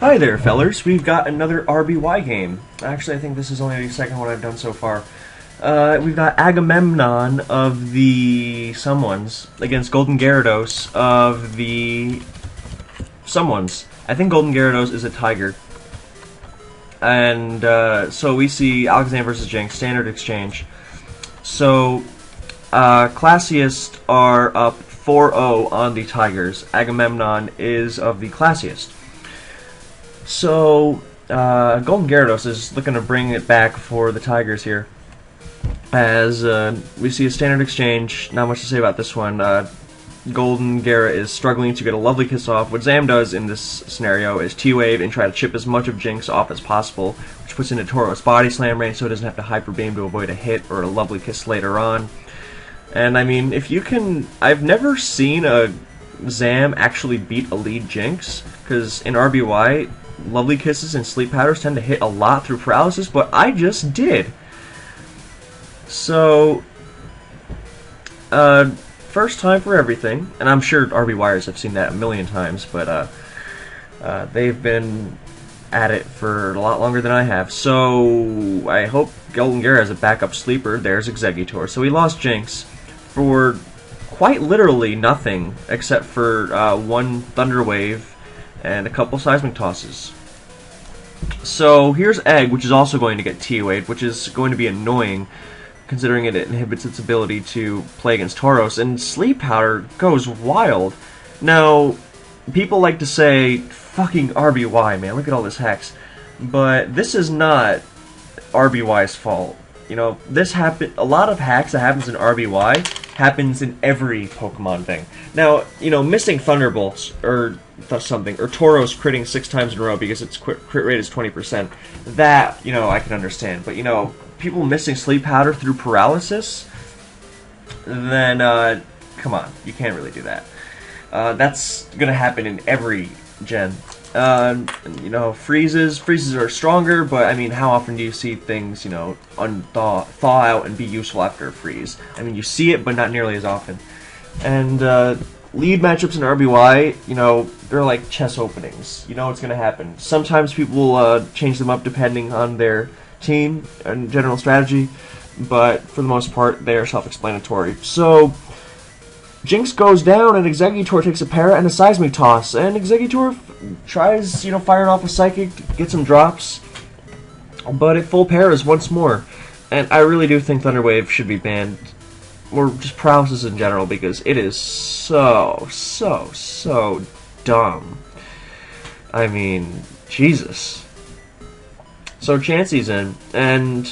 Hi there, fellers. We've got another RBY game. Actually, I think this is only the second one I've done so far. We've got Agammemnon of the Someones against Golden Gyarados of the Someones. I think Golden Gyarados is a tiger. And so we see Alakazam versus Jinx, standard exchange. So Classiest are up 4-0 on the Tigers. Agammemnon is of the Classiest. So Golden Gyarados is looking to bring it back for the Tigers here. As we see a standard exchange, not much to say about this one. Golden Gyara is struggling to get a lovely kiss off. What Zam does in this scenario is T-Wave and try to chip as much of Jinx off as possible, which puts into Tauros Body Slam range so it doesn't have to Hyper Beam to avoid a hit or a lovely kiss later on. And I mean, if you can... I've never seen a Zam actually beat a lead Jinx, because in RBY, lovely kisses and sleep powders tend to hit a lot through paralysis, but I just did. So, first time for everything, and I'm sure RBYers have seen that a million times, but they've been at it for a lot longer than I have. So I hope Golden Gyara is a backup sleeper. There's Exeggutor. So he lost Jinx for quite literally nothing, except for one Thunder Wave and a couple Seismic Tosses. So here's Egg, which is also going to get T-Wave, which is going to be annoying, considering it inhibits its ability to play against Tauros, and Sleep Powder goes wild. Now, people like to say, fucking RBY, man, look at all this hex. But this is not RBY's fault. You know, a lot of hacks that happens in RBY happens in every Pokemon thing. Now, you know, missing Thunderbolts, or something, or Tauros critting 6 times in a row because its crit rate is 20%, that, you know, I can understand. But, you know, people missing Sleep Powder through paralysis, then, come on, you can't really do that. That's gonna happen in every gen. You know, freezes are stronger, but I mean, how often do you see things, you know, thaw out and be useful after a freeze? I mean, you see it, but not nearly as often. And lead matchups in RBY, you know, they're like chess openings. You know what's gonna happen. Sometimes people will change them up depending on their team and general strategy, but for the most part, they are self-explanatory. So Jinx goes down, and Exeggutor takes a Para and a Seismic Toss, and Exeggutor tries, you know, firing off a Psychic, get some drops, but it full Paras once more. And I really do think Thunder Wave should be banned, or just paralysis in general, because it is so dumb. I mean, Jesus. So Chansey's in, and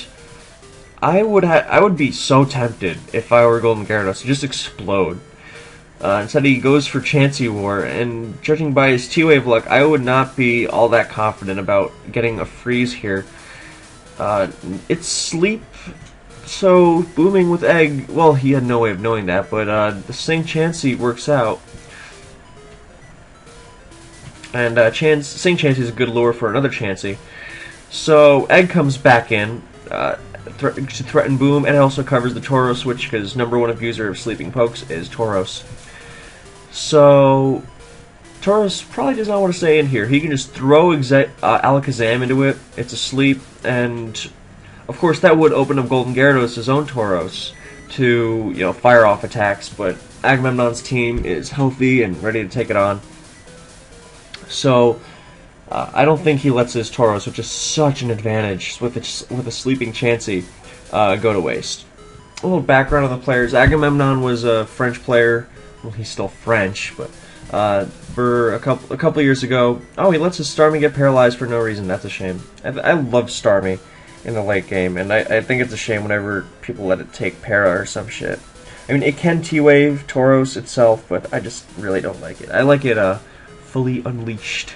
I would be so tempted if I were Golden Gyarados to just explode. Instead he goes for Chansey War, and judging by his T-Wave luck, I would not be all that confident about getting a freeze here. It's Sleep, so booming with Egg, well, he had no way of knowing that, but the Sing Chansey works out. And Sing Chansey is a good lure for another Chansey. So Egg comes back in to threaten Boom, and it also covers the Tauros switch, because #1 abuser of sleeping pokes is Tauros. So Tauros probably does not want to stay in here. He can just throw Alakazam into it. It's asleep, and of course that would open up Golden Gyarados' own Tauros to, you know, fire off attacks. But Agammemnon's team is healthy and ready to take it on. So I don't think he lets his Tauros, which is such an advantage with a sleeping Chansey, go to waste. A little background on the players. Agammemnon was a French player. Well, he's still French, but for a couple years ago, oh, he lets his Starmie get paralyzed for no reason. That's a shame. I love Starmie in the late game, and I think it's a shame whenever people let it take Para or some shit. I mean, it can T-Wave Tauros itself, but I just really don't like it. I like it fully unleashed.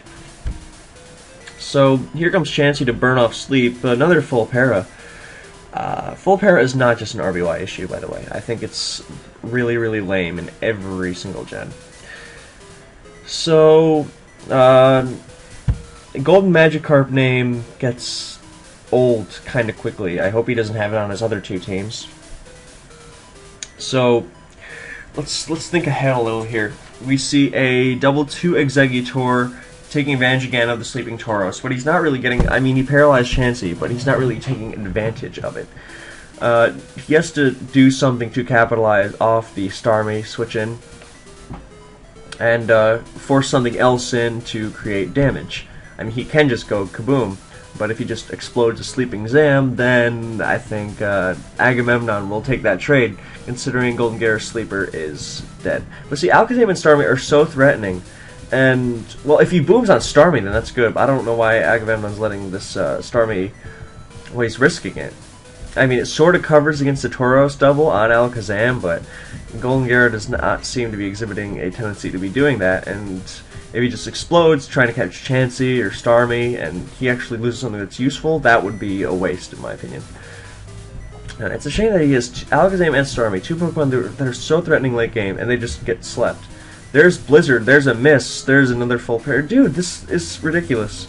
So here comes Chansey to burn off Sleep, another full Para. Full Para is not just an RBY issue, by the way. I think it's really lame in every single gen. So, Golden Magikarp name gets old kind of quickly. I hope he doesn't have it on his other two teams. So, let's think ahead a little here. We see a double 2 Exeggutor taking advantage again of the sleeping Tauros, but he's not really getting... I mean, he paralyzed Chansey, but he's not really taking advantage of it. He has to do something to capitalize off the Starmie switch in, and force something else in to create damage. I mean, he can just go kaboom, but if he just explodes a sleeping Zam, then I think Agammemnon will take that trade, considering Golden Gyara's sleeper is dead. But see, Alakazam and Starmie are so threatening. And, well, if he booms on Starmie, then that's good. But I don't know why Agammemnon's letting this Starmie... Well, he's risking it. I mean, it sort of covers against the Tauros double on Alakazam, but Golden Gyara does not seem to be exhibiting a tendency to be doing that. And if he just explodes, trying to catch Chansey or Starmie, and he actually loses something that's useful, that would be a waste, in my opinion. And it's a shame that he has Alakazam and Starmie, two Pokemon that are so threatening late game, and they just get slept. There's Blizzard, there's a Miss, there's another full pair. Dude, this is ridiculous.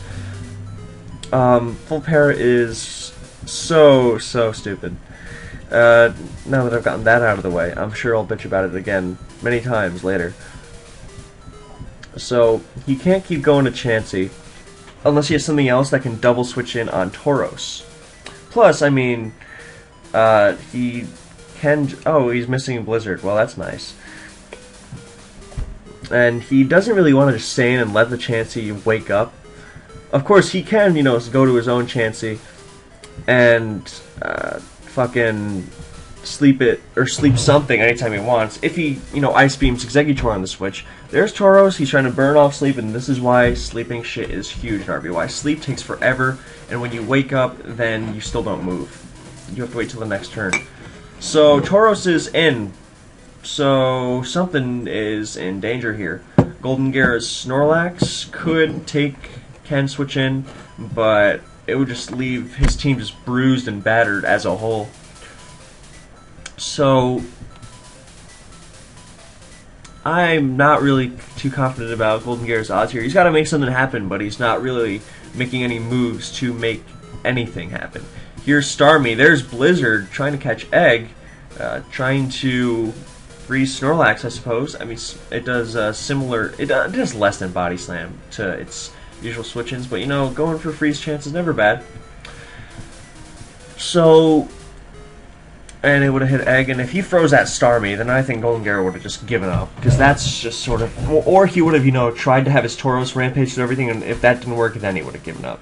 Full pair is so stupid. Now that I've gotten that out of the way, I'm sure I'll bitch about it again many times later. So, he can't keep going to Chansey unless he has something else that can double switch in on Tauros. Plus, I mean, he can... Oh, he's missing Blizzard. Well, that's nice. And he doesn't really want to just stay in and let the Chansey wake up. Of course, he can, you know, go to his own Chansey and fucking sleep it, or sleep something anytime he wants. If he, you know, Ice Beams Exeggutor on the switch, there's Tauros, he's trying to burn off sleep, and this is why sleeping shit is huge in RBY. Sleep takes forever, and when you wake up, then you still don't move. You have to wait till the next turn. So, Tauros is in. So, something is in danger here. Golden Gyara's Snorlax can switch in, but it would just leave his team just bruised and battered as a whole. So, I'm not really too confident about Golden Gyara's odds here. He's got to make something happen, but he's not really making any moves to make anything happen. Here's Starmie. There's Blizzard trying to catch Egg, trying to freeze Snorlax, I suppose. I mean, it does similar. It does less than Body Slam to its usual switch-ins, but you know, going for freeze chance is never bad. So, and it would have hit Egg, and if he froze that Starmie, then I think Golden Gyara would have just given up, because that's just sort of, or he would have, you know, tried to have his Tauros rampage and everything, and if that didn't work, then he would have given up,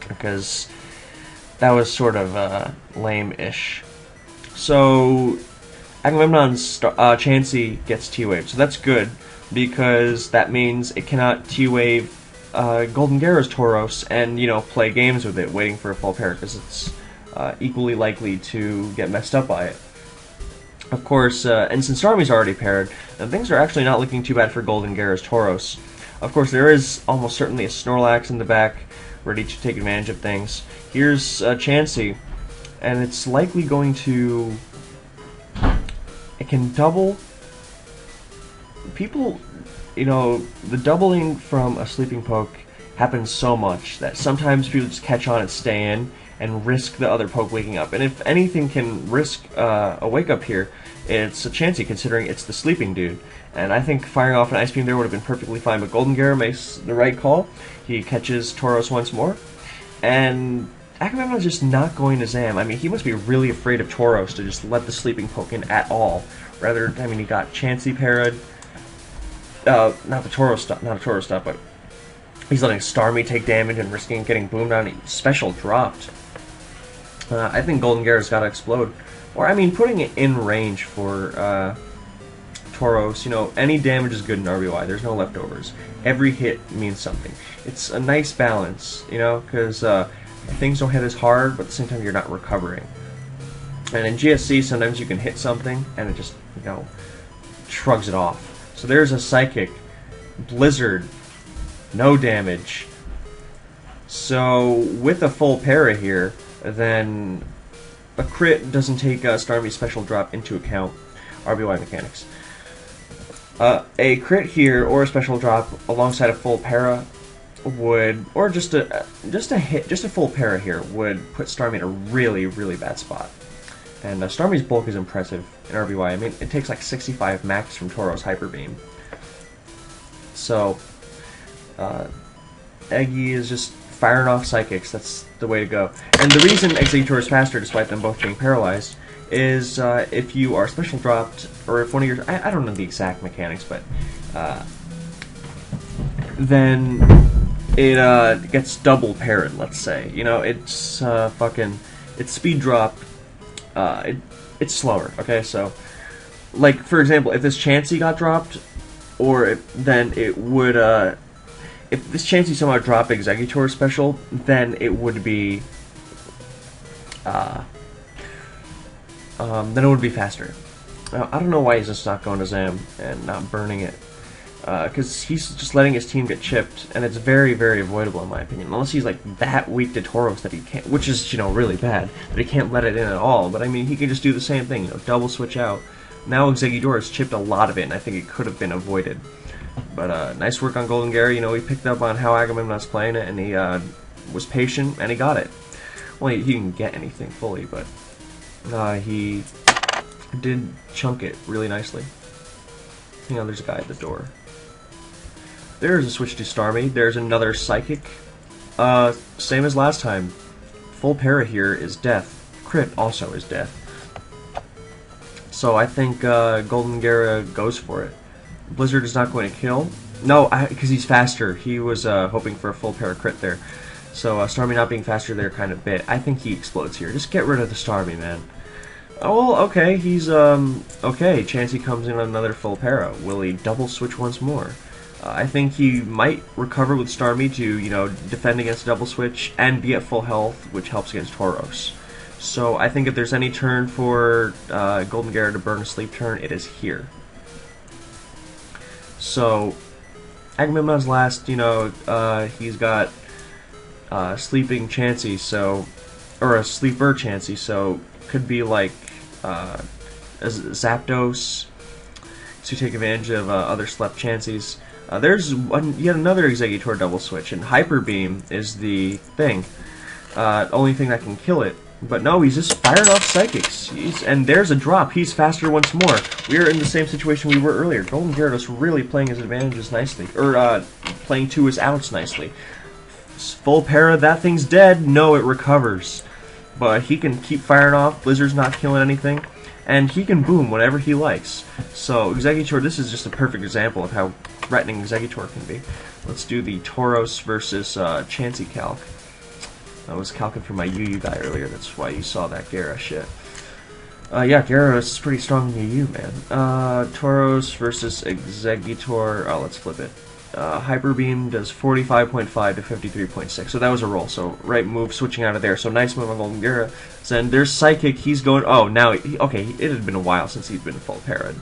because that was sort of lame-ish. So, Agammemnon's Chansey gets T-Wave, so that's good, because that means it cannot T-Wave Golden Gyara's Tauros and, you know, play games with it, waiting for a full pair, because it's equally likely to get messed up by it. Of course, and since Starmie's already paired, then things are actually not looking too bad for Golden Gyara's Tauros. Of course, there is almost certainly a Snorlax in the back, ready to take advantage of things. Here's Chansey, and it's likely going to... It can double... People, you know, the doubling from a sleeping poke happens so much that sometimes people just catch on and stay in and risk the other poke waking up. And if anything can risk a wake up here, it's a Chansey, considering it's the sleeping dude. And I think firing off an Ice Beam there would have been perfectly fine, but Golden Gyara makes the right call. He catches Tauros once more, and Agammemnon's just not going to Zam. I mean, he must be really afraid of Tauros to just let the sleeping poke in at all. Rather, I mean, he got Chansey parried. Not a Tauros stuff, but he's letting Starmie take damage and risking getting boomed on. He special dropped. I think Golden Gyara's got to explode. Or, I mean, putting it in range for Tauros, you know, any damage is good in RBY. There's no leftovers. Every hit means something. It's a nice balance, you know, because things don't hit as hard, but at the same time you're not recovering. And in GSC, sometimes you can hit something, and it just, you know, shrugs it off. So there's a Psychic. Blizzard. No damage. So, with a full para here, then a crit doesn't take Starmie's special drop into account. RBY mechanics. A crit here or a special drop alongside a full para would, or just a full para here would put Starmie in a really bad spot. And Starmie's bulk is impressive in RBY. I mean, it takes like 65 max from Tauros Hyper Beam. So Eggy is just firing off Psychics. That's the way to go. And the reason Exeggutor is faster, despite them both being paralyzed, is if you are special dropped, or if one of your... I don't know the exact mechanics, but... then it gets double parried, let's say. You know, it's it's speed drop, it's slower, okay? So, like, for example, if this Chansey got dropped, then it would, if this Chansey somehow dropped Exeggutor special, then it would be, faster. I don't know why he's just not going to Zam and not burning it. Because he's just letting his team get chipped, and it's very, very avoidable in my opinion. Unless he's like that weak to Tauros that he can't, which is, you know, really bad, that he can't let it in at all. But I mean, he can just do the same thing, you know, double switch out. Now Exeggutor has chipped a lot of it, and I think it could have been avoided. But nice work on Golden Gary. You know, he picked up on how Agammemnon's playing it, and he was patient, and he got it. Well, he didn't get anything fully, but he did chunk it really nicely. You know, there's a guy at the door. There's a switch to Starmie. There's another Psychic. Same as last time. Full para here is death. Crit also is death. So I think Golden Gara goes for it. Blizzard is not going to kill. No, because he's faster. He was hoping for a full para crit there. So Starmie not being faster there kind of bit. I think he explodes here. Just get rid of the Starmie, man. Oh, well, okay. He's, okay. Chansey comes in on another full para. Will he double switch once more? I think he might recover with Starmie to, you know, defend against double switch and be at full health, which helps against Tauros. So I think if there's any turn for Golden Gara to burn a sleep turn, it is here. So Agammemnon's last, you know, he's got sleeping Chansey, so, or a sleeper Chansey, so could be like a Zapdos to take advantage of other slept Chanseys. There's yet another Exeggutor double switch, and Hyper Beam is the thing. Only thing that can kill it. But no, he's just firing off Psychics. And there's a drop. He's faster once more. We are in the same situation we were earlier. Golden Gyarados really playing his advantages nicely. Or, playing to his outs nicely. Full para, that thing's dead. No, it recovers. But he can keep firing off. Blizzard's not killing anything. And he can boom whenever he likes. So, Exeggutor, this is just a perfect example of how threatening Exeggutor can be. Let's do the Tauros versus Chansey calc. I was calcing for my UU guy earlier, that's why you saw that Gara shit. Yeah, Gyarados is pretty strong in UU, man. Tauros versus Exeggutor. Oh, let's flip it. Hyper Beam does 45.5 to 53.6, so that was a roll. So right move, switching out of there. So nice move on Golden Gara. Then there's Psychic. He's going. Oh, now okay. It had been a while since he'd been full parried.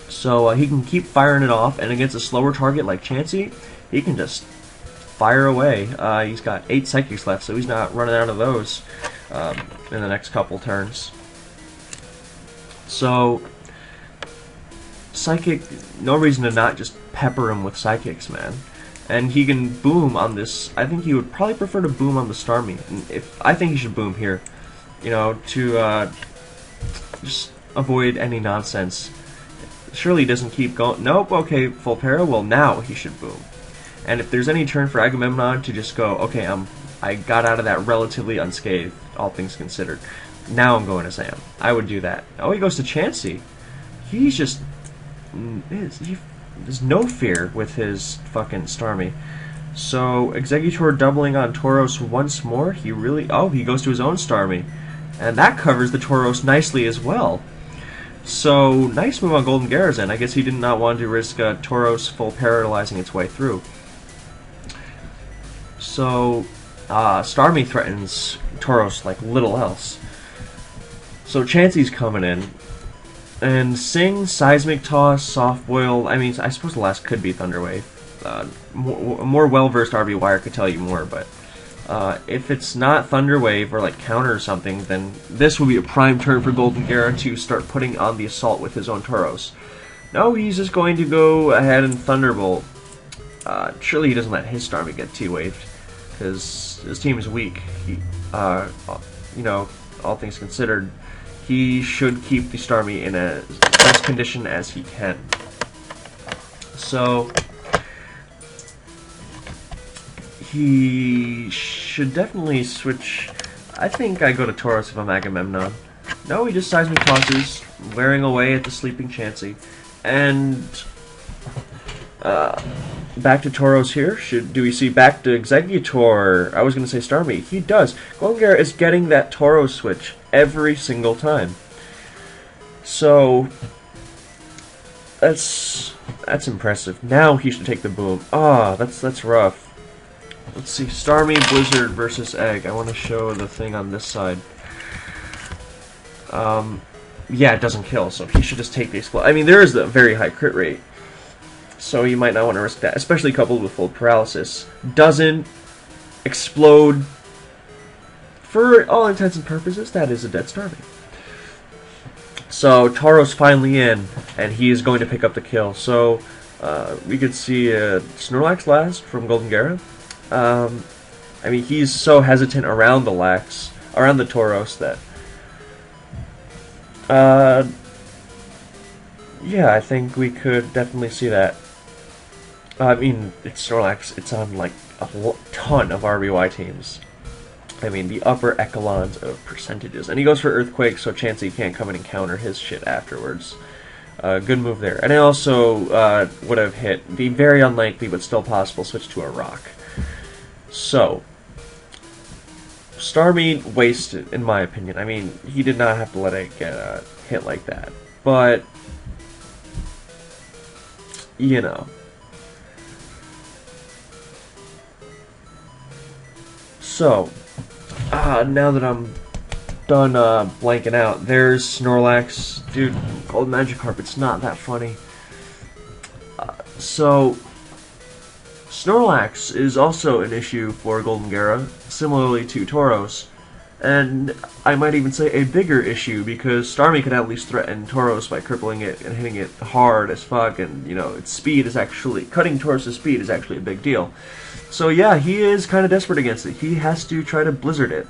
So he can keep firing it off, and against a slower target like Chansey, he can just fire away. He's got 8 Psychics left, so he's not running out of those in the next couple turns. So Psychic, no reason to not just pepper him with Psychics, man. And he can boom on this. I think he would probably prefer to boom on the Starmie. And I think he should boom here, you know, to just avoid any nonsense. Surely he doesn't keep going. Nope, okay, full para. Well, now he should boom. And if there's any turn for Agammemnon to just go, okay, I got out of that relatively unscathed, all things considered. Now I'm going to Zam. I would do that. Oh, he goes to Chansey. He's just... there's no fear with his fucking Starmie. So, Exeggutor doubling on Tauros once more. He really... Oh, he goes to his own Starmie. And that covers the Tauros nicely as well. So, nice move on Golden Gara's end. I guess he did not want to risk Tauros full paralyzing its way through. So, Starmie threatens Tauros like little else. So Chansey's coming in. And Sing, Seismic Toss, Soft Boil, I mean, I suppose the last could be Thunderwave. A more well-versed RBY could tell you more, but if it's not Thunderwave or like Counter or something, then this would be a prime turn for Golden Gara to start putting on the assault with his own Tauros. No, he's just going to go ahead and Thunderbolt. Surely he doesn't let his Starmie get T-waved, because his team is weak. He, you know, all things considered, he should keep the Starmie in as best condition as he can. So, he should definitely switch. I think I go to Tauros if I'm Agammemnon. No, he just Seismic tosses, wearing away at the sleeping Chansey. And back to Tauros here. Do we see back to Exeggutor? I was going to say Starmie. He does. Golden Gyarados is getting that Tauros switch every single time. So that's impressive. Now he should take the boom. Ah, that's rough. Let's see, Starmie, Blizzard versus Egg. I want to show the thing on this side. Yeah, it doesn't kill, so he should just take the explode. I mean, there is a very high crit rate, so you might not want to risk that, especially coupled with full paralysis. Doesn't explode. For all intents and purposes, that is a dead Starmie. So Tauros finally in, and he is going to pick up the kill. So we could see Snorlax last from Golden Gyara. I mean, he's so hesitant around the Tauros that yeah, I think we could definitely see that. I mean, it's Snorlax. It's on like a ton of RBY teams. I mean, the upper echelons of percentages. And he goes for Earthquake, so Chansey can't come in and counter his shit afterwards. Good move there. And I also would have hit the very unlikely but still possible switch to a Rock. So, Starmie wasted, in my opinion. I mean, he did not have to let it get hit like that. But, you know. So, now that I'm done blanking out, there's Snorlax. Dude, Gold Magikarp, it's not that funny. So, Snorlax is also an issue for Golden Gyara, similarly to Tauros. And I might even say a bigger issue, because Starmie could at least threaten Tauros by crippling it and hitting it hard as fuck, and, you know, its speed is actually, cutting Tauros' speed is actually a big deal. So yeah, he is kind of desperate against it. He has to try to Blizzard it.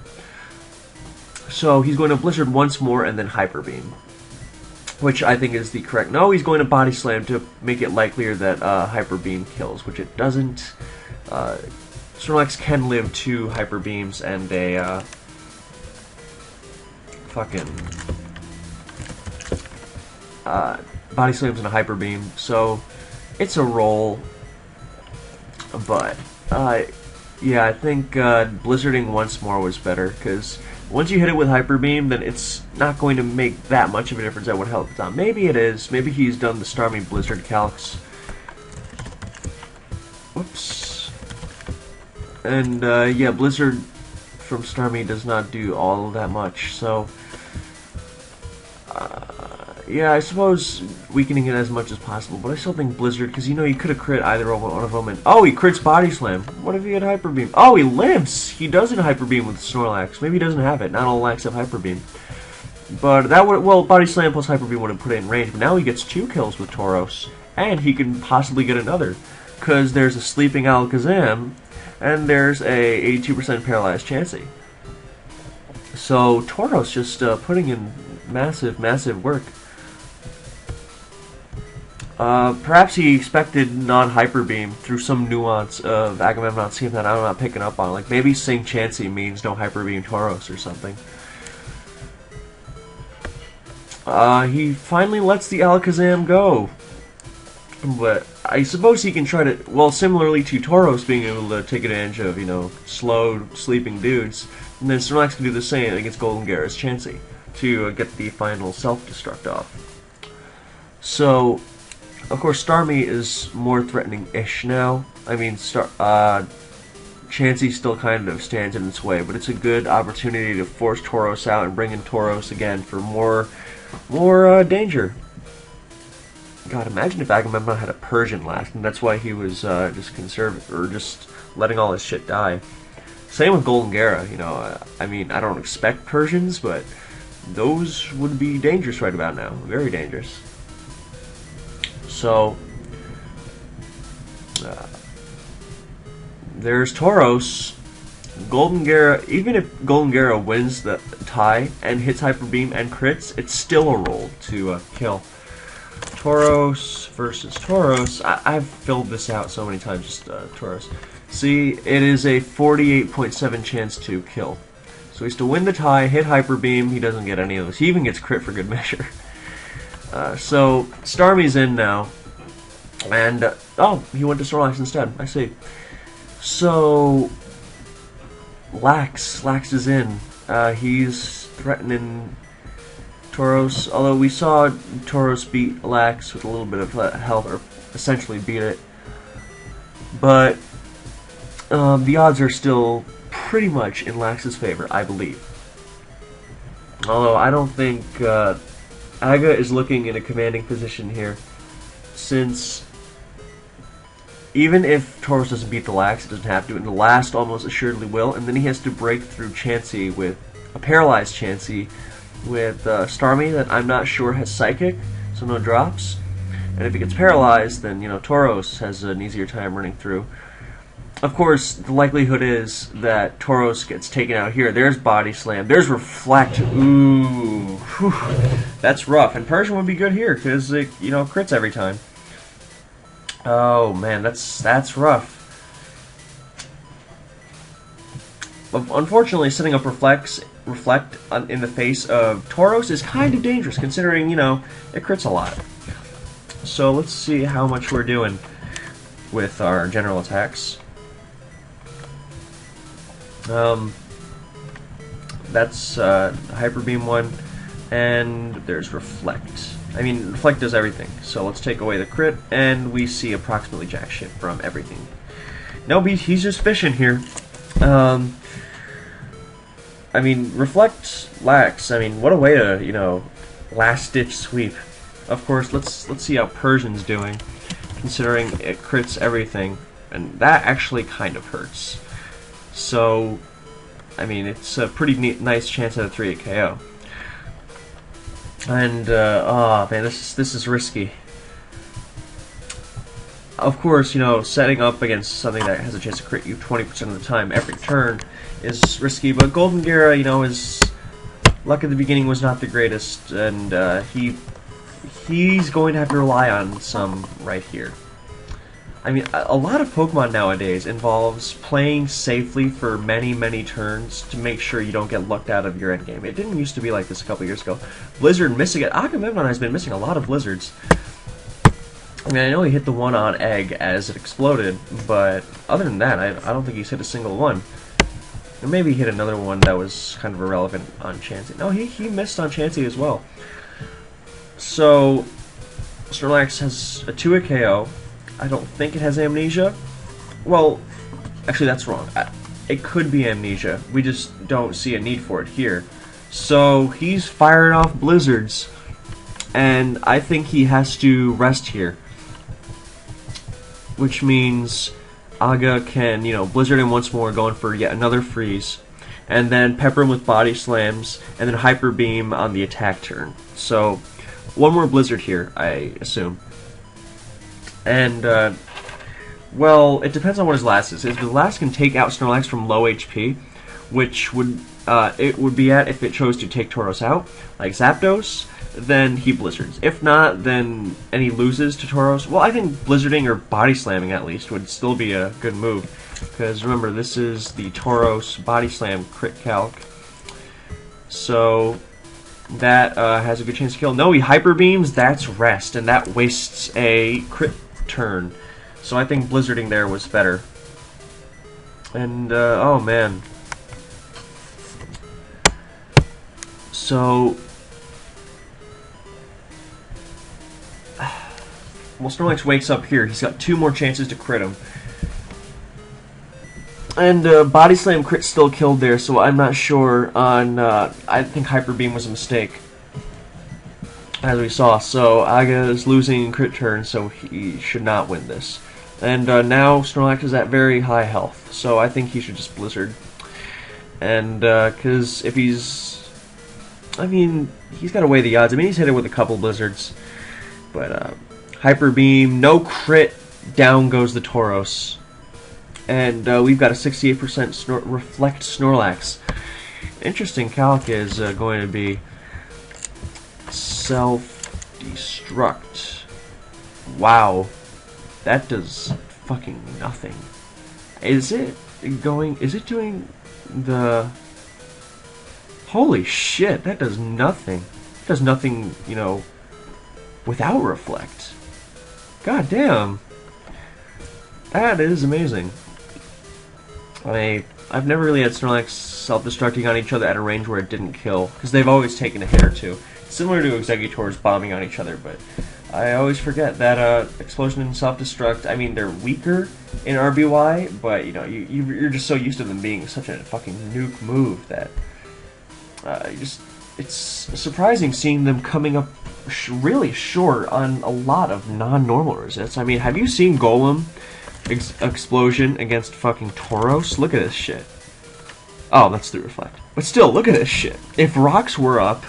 So he's going to Blizzard once more and then Hyper Beam, which I think is the correct. No, he's going to Body Slam to make it likelier that Hyper Beam kills, which it doesn't. Snorlax can live 2 Hyper Beams and a fucking Body Slams and a Hyper Beam, so it's a roll. But yeah, I think Blizzarding once more was better, because once you hit it with Hyper Beam, then it's not going to make that much of a difference. That would help it out. Maybe it is. Maybe he's done the Starmie Blizzard calcs. Whoops. And yeah, Blizzard from Starmie does not do all that much. So yeah, I suppose weakening it as much as possible, but I still think Blizzard, because, you know, you could have crit either one of them, and oh, he crits Body Slam. What if he had Hyper Beam? Oh, he lives! He doesn't Hyper Beam with Snorlax. Maybe he doesn't have it. Not all Lax have Hyper Beam. But that would, well, Body Slam plus Hyper Beam would have put it in range, but now he gets 2 kills with Tauros, and he can possibly get another, because there's a sleeping Alakazam, and there's a 82% paralyzed Chansey. So Tauros just putting in massive, massive work. Perhaps he expected non-Hyper Beam through some nuance of Agammemnon scheme that I'm not picking up on. Like, maybe Sing Chansey means no Hyper Beam Tauros or something. He finally lets the Alakazam go. But I suppose he can try to, well, similarly to Tauros being able to take advantage of, you know, slow, sleeping dudes, and then Snorlax can do the same against Golden Gyara's Chansey to get the final self-destruct off. So, of course, Starmie is more threatening-ish now. I mean, Chansey still kind of stands in its way, but it's a good opportunity to force Tauros out and bring in Tauros again for more danger. God, imagine if Agammemnon had a Persian last, and that's why he was just conservative, or just letting all his shit die. Same with Golden Gyara, you know. I mean, I don't expect Persians, but those would be dangerous right about now. Very dangerous. So, there's Tauros. Golden Gyara, even if Golden Gyara wins the tie and hits Hyper Beam and crits, it's still a roll to kill. Tauros versus Tauros. I've filled this out so many times, just Tauros. See, it is a 48.7 chance to kill. So he's to win the tie, hit Hyper Beam, he doesn't get any of those. He even gets crit for good measure. So, Starmie's in now. And, oh, he went to Snorlax instead, I see. So, Lax is in. He's threatening Tauros, although we saw Tauros beat Lax with a little bit of health, or essentially beat it. But the odds are still pretty much in Lax's favor, I believe. Although I don't think Aga is looking in a commanding position here, since even if Tauros doesn't beat the Lax, it doesn't have to, and the last almost assuredly will, and then he has to break through Chansey with a paralyzed Chansey with Starmie that I'm not sure has Psychic, so no drops. And if he gets paralyzed, then, you know, Tauros has an easier time running through. Of course, the likelihood is that Tauros gets taken out here. There's Body Slam. There's Reflect. Ooh. Whew. That's rough. And Persian would be good here, because it, you know, crits every time. Oh, man, that's rough. Unfortunately, setting up Reflect in the face of Tauros is kind of dangerous, considering, you know, it crits a lot. So let's see how much we're doing with our general attacks. That's Hyper Beam 1, and there's Reflect. I mean, Reflect does everything, so let's take away the crit, and we see approximately jack shit from everything. No, he's just fishing here. I mean, Reflect Lax, I mean, what a way to, you know, last-ditch sweep. Of course, let's see how Persian's doing, considering it crits everything, and that actually kind of hurts. So, I mean, it's a pretty nice chance at a 3-hit KO. And, oh man, this is risky. Of course, you know, setting up against something that has a chance to crit you 20% of the time every turn is risky, but Golden Gyara, you know, his luck at the beginning was not the greatest, and he's going to have to rely on some right here. I mean, a lot of Pokemon nowadays involves playing safely for many, many turns to make sure you don't get lucked out of your endgame. It didn't used to be like this a couple years ago. Blizzard missing it. Agammemnon has been missing a lot of Blizzards. I mean, I know he hit the one on Egg as it exploded, but other than that, I don't think he's hit a single one. Or maybe he hit another one that was kind of irrelevant on Chansey. No, he missed on Chansey as well. So, Snorlax has a 2-hit KO. I don't think it has Amnesia. Well, actually that's wrong. It could be Amnesia. We just don't see a need for it here. So he's firing off Blizzards, and I think he has to rest here. Which means Aga can, you know, Blizzard him once more, going for yet another freeze, and then pepper him with Body Slams, and then Hyper Beam on the attack turn. So, one more Blizzard here, I assume. And, well, it depends on what his last is. If his last can take out Snorlax from low HP, which would it would be at if it chose to take Tauros out, like Zapdos, then he Blizzards. If not, then and he loses to Tauros, well, I think Blizzarding or Body Slamming at least would still be a good move. Because remember, this is the Tauros Body Slam crit calc. So that has a good chance to kill. No, he Hyper Beams, that's rest, and that wastes a crit turn. So I think Blizzarding there was better. And, oh man. So, well, Snorlax wakes up here. He's got 2 more chances to crit him. And Body Slam crit still killed there, so I'm not sure on, I think Hyper Beam was a mistake, as we saw. So Aga is losing crit turn, so he should not win this. And now Snorlax is at very high health, so I think he should just Blizzard. And, because if he's, I mean, he's got to weigh the odds. I mean, he's hit it with a couple Blizzards, but Hyper Beam, no crit, down goes the Tauros. And we've got a 68% Reflect Snorlax. Interesting calc is going to be Self-Destruct. Wow. That does fucking nothing. Is it going... Is it doing the... Holy shit, that does nothing. It does nothing, you know, without Reflect. God damn. That is amazing. I've never really had Snorlax self-destructing on each other at a range where it didn't kill, because they've always taken a hit or two. Similar to Exeggutors bombing on each other, but I always forget that Explosion and Self-Destruct, I mean, they're weaker in RBY, but, you know, you're just so used to them being such a fucking nuke move that it's surprising seeing them coming up really short on a lot of non-normal resets. I mean, have you seen Golem Explosion against fucking Tauros? Look at this shit. Oh, that's the Reflect. But still, look at this shit. If rocks were up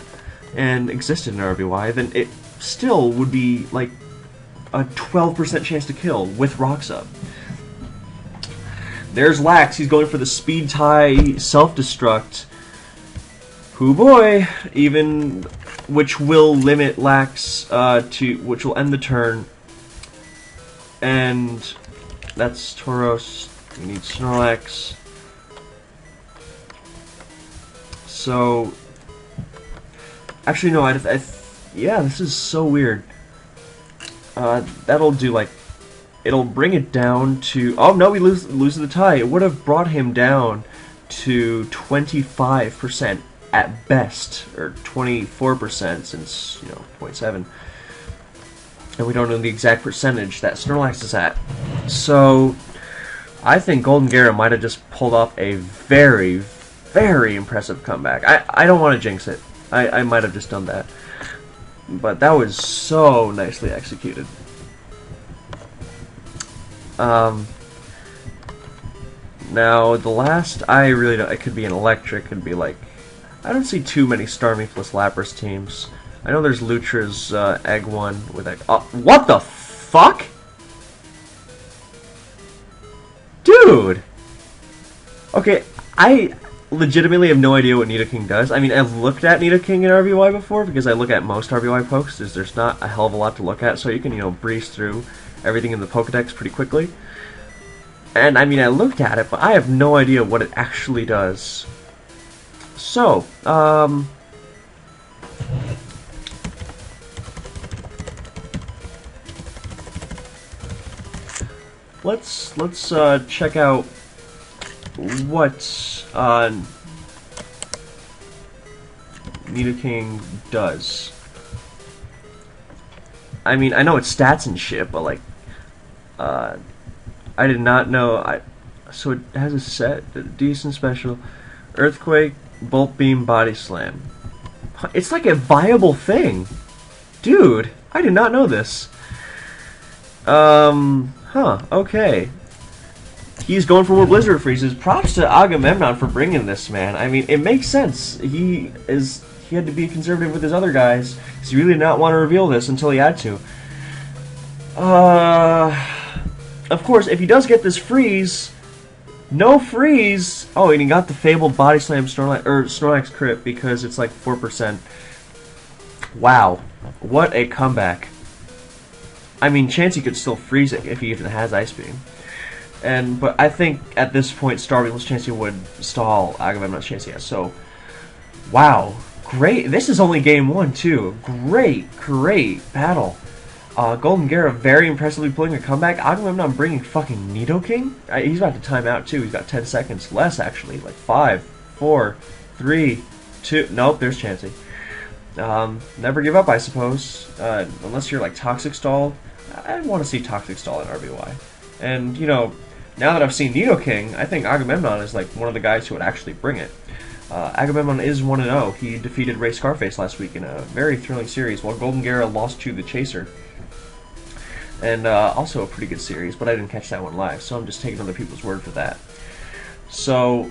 and existed in RBY, then it still would be like a 12% chance to kill with rocks up. There's Lax. He's going for the speed tie self-destruct. Hoo boy! Even which will limit Lax which will end the turn. And that's Tauros. We need Snorlax. So, actually no, yeah, this is so weird. That'll do, like, it'll bring it down to, oh no, we lose the tie. It would have brought him down to 25% at best, or 24% since, you know, 0.7. And we don't know the exact percentage that Snorlax is at. So, I think Golden Gyarados might have just pulled off a very, very impressive comeback. I don't want to jinx it. I might have just done that. But that was so nicely executed. Now, the last, I really don't, it could be an electric, it could be like, I don't see too many Starmie plus Lapras teams. I know there's Lutra's Egg one with Egg. Oh, what the fuck? Dude! Okay, I legitimately have no idea what Nidoking does. I mean, I've looked at Nidoking in RBY before, because I look at most RBY pokes. There's not a hell of a lot to look at, so you can, you know, breeze through everything in the Pokedex pretty quickly. And, I mean, I looked at it, but I have no idea what it actually does. So, let's check out what Nidoking does. I mean, I know it's stats and shit, but like, I did not know. So it has a set, decent special, Earthquake, Bolt Beam, Body Slam. It's like a viable thing, dude. I did not know this. Huh, okay. He's going for more Blizzard Freezes. Props to Agammemnon for bringing this, man. I mean, it makes sense. He had to be conservative with his other guys, because he really did not want to reveal this until he had to. Of course, if he does get this freeze, no freeze. Oh, and he got the fabled Body Slam Snorlax crit because it's like 4%. Wow, what a comeback. I mean, Chansey could still freeze it if he even has Ice Beam. But I think at this point, Starmie's Chansey would stall Agammemnon's Chansey. So, wow, great. This is only game 1 too. Great battle. Golden Gyarados very impressively pulling a comeback. Agammemnon bringing fucking Nidoking. He's about to time out too. He's got 10 seconds less actually. Like 5, 4, 3, 2. Nope, there's Chansey. Never give up, I suppose. Unless you're like Toxic Stall. I want to see Toxic Stall in RBY. And, you know, now that I've seen Nidoking, I think Agammemnon is like one of the guys who would actually bring it. Agammemnon is 1-0. He defeated Ray Scarface last week in a very thrilling series, while Golden Gyarados lost to the Chaser. And also a pretty good series, but I didn't catch that one live, so I'm just taking other people's word for that. So,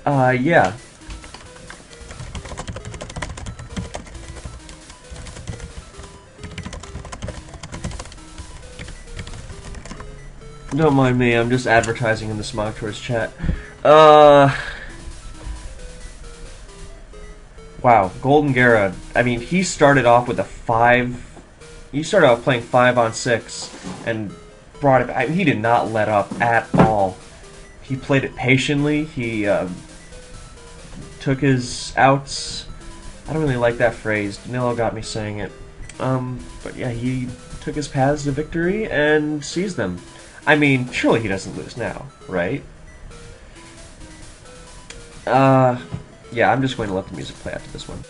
yeah. Don't mind me, I'm just advertising in the Smog chat. Wow, Golden Gyarados. I mean, he started off with a 5. He started off playing 5 on 6, and brought it back. He did not let up at all. He played it patiently. He took his outs. I don't really like that phrase. Danilo got me saying it. But yeah, he took his paths to victory and seized them. I mean, surely he doesn't lose now, right? Yeah, I'm just going to let the music play after this one.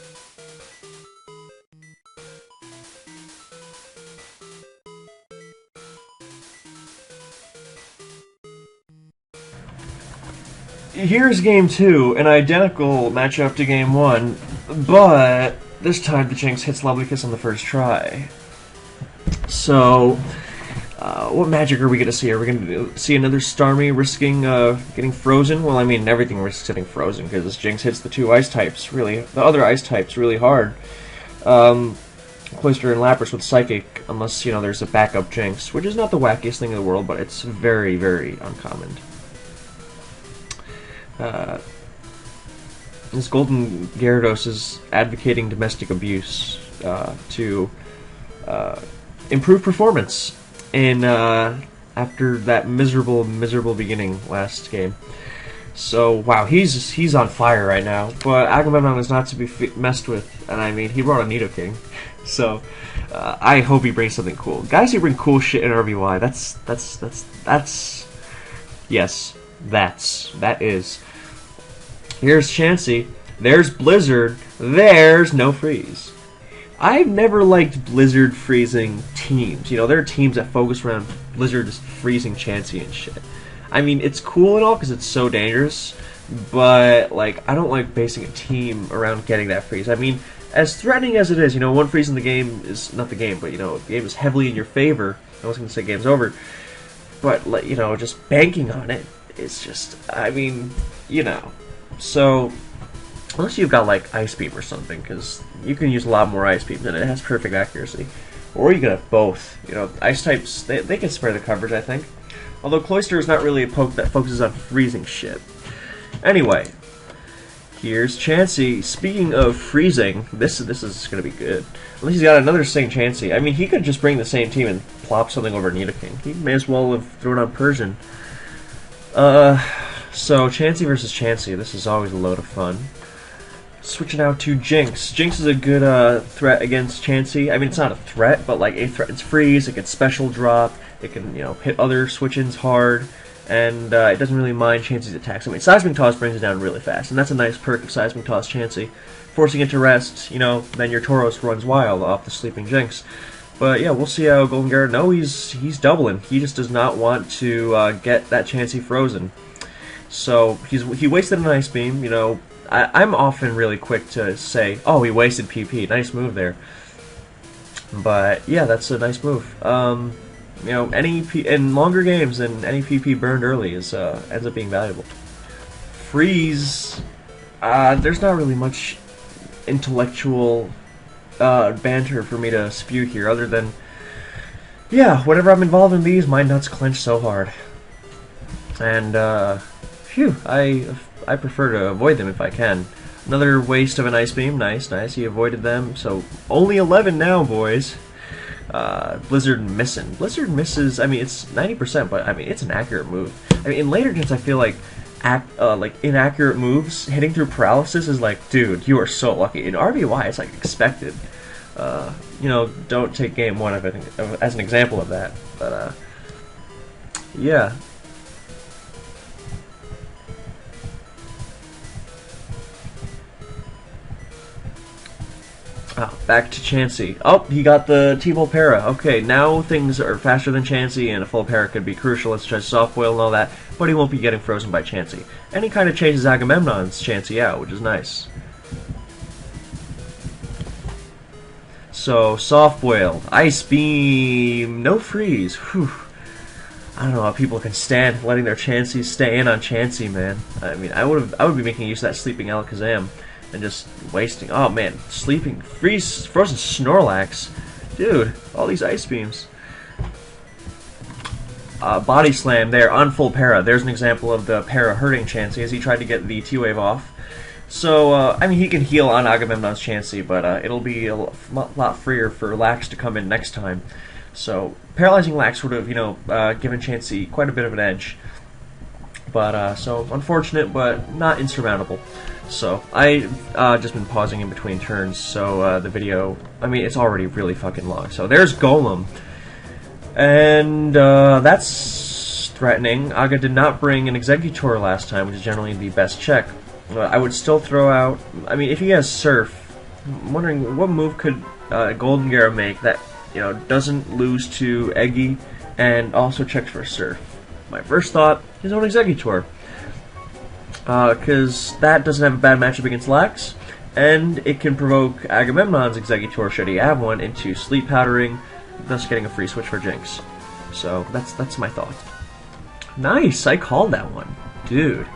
Here's game 2, an identical matchup to game 1, but this time the Jinx hits Lovely Kiss on the first try. So, what magic are we going to see? Are we going to see another Starmie risking getting frozen? Well, I mean, everything risks getting frozen because this Jinx hits the two ice types, the other ice types really hard. Cloyster and Lapras with Psychic, unless, you know, there's a backup Jinx, which is not the wackiest thing in the world, but it's very, very uncommon. This Golden Gyarados is advocating domestic abuse to improve performance in after that miserable beginning last game. So wow, he's on fire right now. But Agammemnon is not to be messed with, and I mean he brought a Nidoking, so I hope he brings something cool. Guys who bring cool shit in RBY, that is. Here's Chansey. There's Blizzard. There's no freeze. I've never liked Blizzard freezing teams. You know, there are teams that focus around Blizzard just freezing Chansey and shit. I mean, it's cool and all because it's so dangerous, but like, I don't like basing a team around getting that freeze. I mean, as threatening as it is, you know, one freeze in the game is not the game, but you know, the game is heavily in your favor. I was going to say game's over, but you know, just banking on it is just, I mean, you know. So, unless you've got like Ice Beam or something, because you can use a lot more Ice Beams and it has perfect accuracy. Or you can have both. You know, Ice types, they can spare the coverage, I think. Although Cloyster is not really a poke that focuses on freezing shit. Anyway, here's Chansey. Speaking of freezing, this is going to be good. Unless he's got another Sing Chansey. I mean, he could just bring the same team and plop something over Nidoking. He may as well have thrown on Persian. So, Chansey versus Chansey, this is always a load of fun. Switching out to Jinx. Jinx is a good threat against Chansey. I mean, it's not a threat, but like, it threatens freeze, it can special drop, it can, you know, hit other switch-ins hard, and it doesn't really mind Chansey's attacks. I mean, Seismic Toss brings it down really fast, and that's a nice perk of Seismic Toss Chansey. Forcing it to rest, you know, then your Tauros runs wild off the sleeping Jinx. But yeah, we'll see how Golden Gyarados... No, he's doubling. He just does not want to get that Chansey frozen. So, he wasted an Ice Beam, you know. I'm often really quick to say, oh, he wasted PP, nice move there. But, yeah, that's a nice move. You know, in longer games, and any PP burned early ends up being valuable. Freeze, there's not really much intellectual banter for me to spew here, other than, yeah, whenever I'm involved in these, my nuts clench so hard. And, phew, I prefer to avoid them if I can. Another waste of an Ice Beam. Nice, nice. He avoided them. So, only 11 now, boys. Blizzard missing. Blizzard misses, I mean, it's 90%, but, I mean, it's an accurate move. I mean, in later gens, I feel like, inaccurate moves, hitting through paralysis is like, dude, you are so lucky. In RBY, it's, like, expected. You know, don't take game 1 of it as an example of that. But, yeah. Oh, back to Chansey. Oh, he got the T-Bolt Para. Okay, now things are faster than Chansey, and a full Para could be crucial. Let's try Soft Boil and all that, but he won't be getting frozen by Chansey. And he kind of chases Agammemnon's Chansey out, which is nice. So, Soft Boil, Ice Beam, no freeze. Whew. I don't know how people can stand letting their Chanseys stay in on Chansey, man. I mean, I would be making use of that Sleeping Alakazam. And just wasting. Oh man, sleeping, frozen Snorlax, dude. All these Ice Beams. Body Slam there on full Para. There's an example of the Para hurting Chansey as he tried to get the T-Wave off. So I mean, he can heal on Agammemnon's Chansey, but it'll be a lot freer for Lax to come in next time. So Paralyzing Lax would have, given Chansey quite a bit of an edge. But, so, unfortunate, but not insurmountable. So, I've just been pausing in between turns, so the video, it's already really fucking long. So, there's Golem. And, that's threatening. Aga did not bring an Exeggutor last time, which is generally the best check. I would still throw out, if he has Surf, I'm wondering what move could Golden Gyara make that, doesn't lose to Eggy and also checks for Surf. My first thought, his own Exeggutor. Because that doesn't have a bad matchup against Lax, and it can provoke Agammemnon's Exeggutor, should he have one, into Sleep Powdering, thus getting a free switch for Jinx. So, that's my thought. Nice! I called that one. Dude.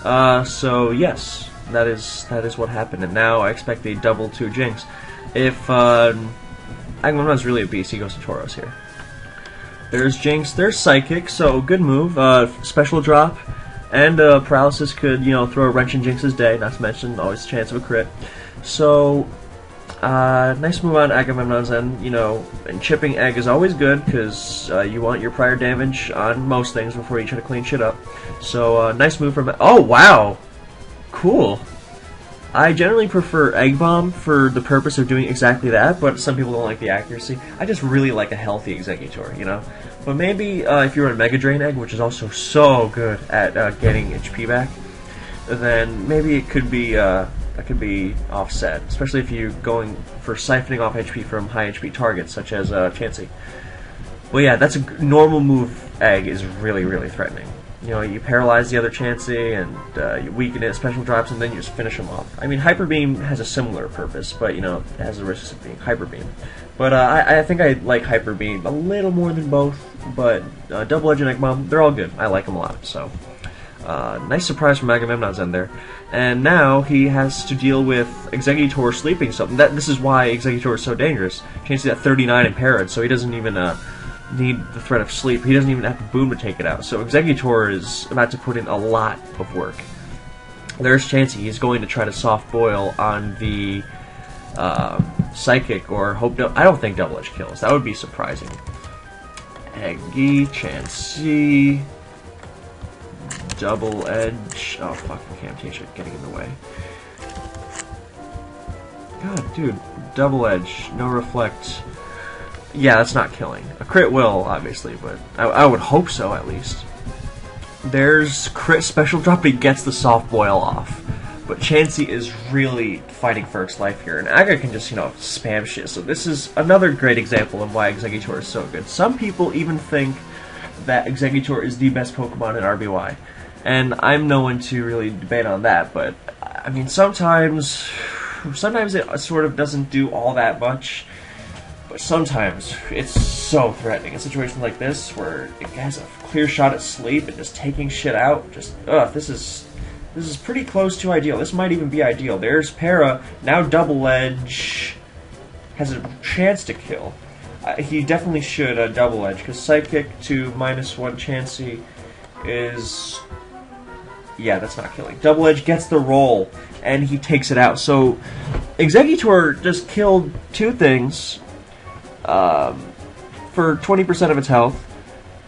So, yes, that is what happened, and now I expect a double to Jinx. If Agammemnon's really a beast, he goes to Tauros here. There's Jinx, there's Psychic, so good move. Special drop, and Paralysis could, throw a wrench in Jinx's day, not to mention always a chance of a crit. So, nice move on Agammemnon's end, and chipping Egg is always good, because you want your prior damage on most things before you try to clean shit up. So, nice move from... Oh, wow! Cool. I generally prefer Egg Bomb for the purpose of doing exactly that, but some people don't like the accuracy. I just really like a healthy Exeggutor, But maybe if you run Mega Drain Egg, which is also so good at getting HP back, then maybe it could be offset, especially if you're going for siphoning off HP from high HP targets, such as Chansey. Well, yeah, that's a normal move. Egg is really, really threatening. You paralyze the other Chansey, and you weaken it, special drops, and then you just finish them off. Hyper Beam has a similar purpose, but, it has the risk of being Hyper Beam. But I think I like Hyper Beam a little more than both, but Double Edge and Egg Bomb, they're all good. I like them a lot, so... nice surprise from Agammemnon's end there. And now he has to deal with Exeggutor sleeping something. This is why Exeggutor is so dangerous. Chansey at 39 in Parad, so he doesn't even... need the threat of sleep. He doesn't even have to boom to take it out. So Exeggutor is about to put in a lot of work. There's Chansey. He's going to try to soft boil on the Psychic or hope. I don't think Double Edge kills. That would be surprising. Eggy, Chansey, Double Edge. Oh fucking Camtasia getting in the way. God, dude, Double Edge, no Reflect. Yeah, that's not killing. A crit will, obviously, but I would hope so, at least. There's crit special drop, but he gets the soft boil off. But Chansey is really fighting for its life here, and Aga can just, spam shit. So this is another great example of why Exeggutor is so good. Some people even think that Exeggutor is the best Pokemon in RBY. And I'm no one to really debate on that, but, sometimes it sort of doesn't do all that much. But sometimes it's so threatening. A situation like this, where it has a clear shot at sleep and just taking shit out, this is pretty close to ideal. This might even be ideal. There's Para, now Double Edge has a chance to kill. He definitely should Double Edge, because Psychic to -1 Chansey is... Yeah, that's not killing. Double Edge gets the roll, and he takes it out. So, Exeggutor just killed two things... for 20% of its health,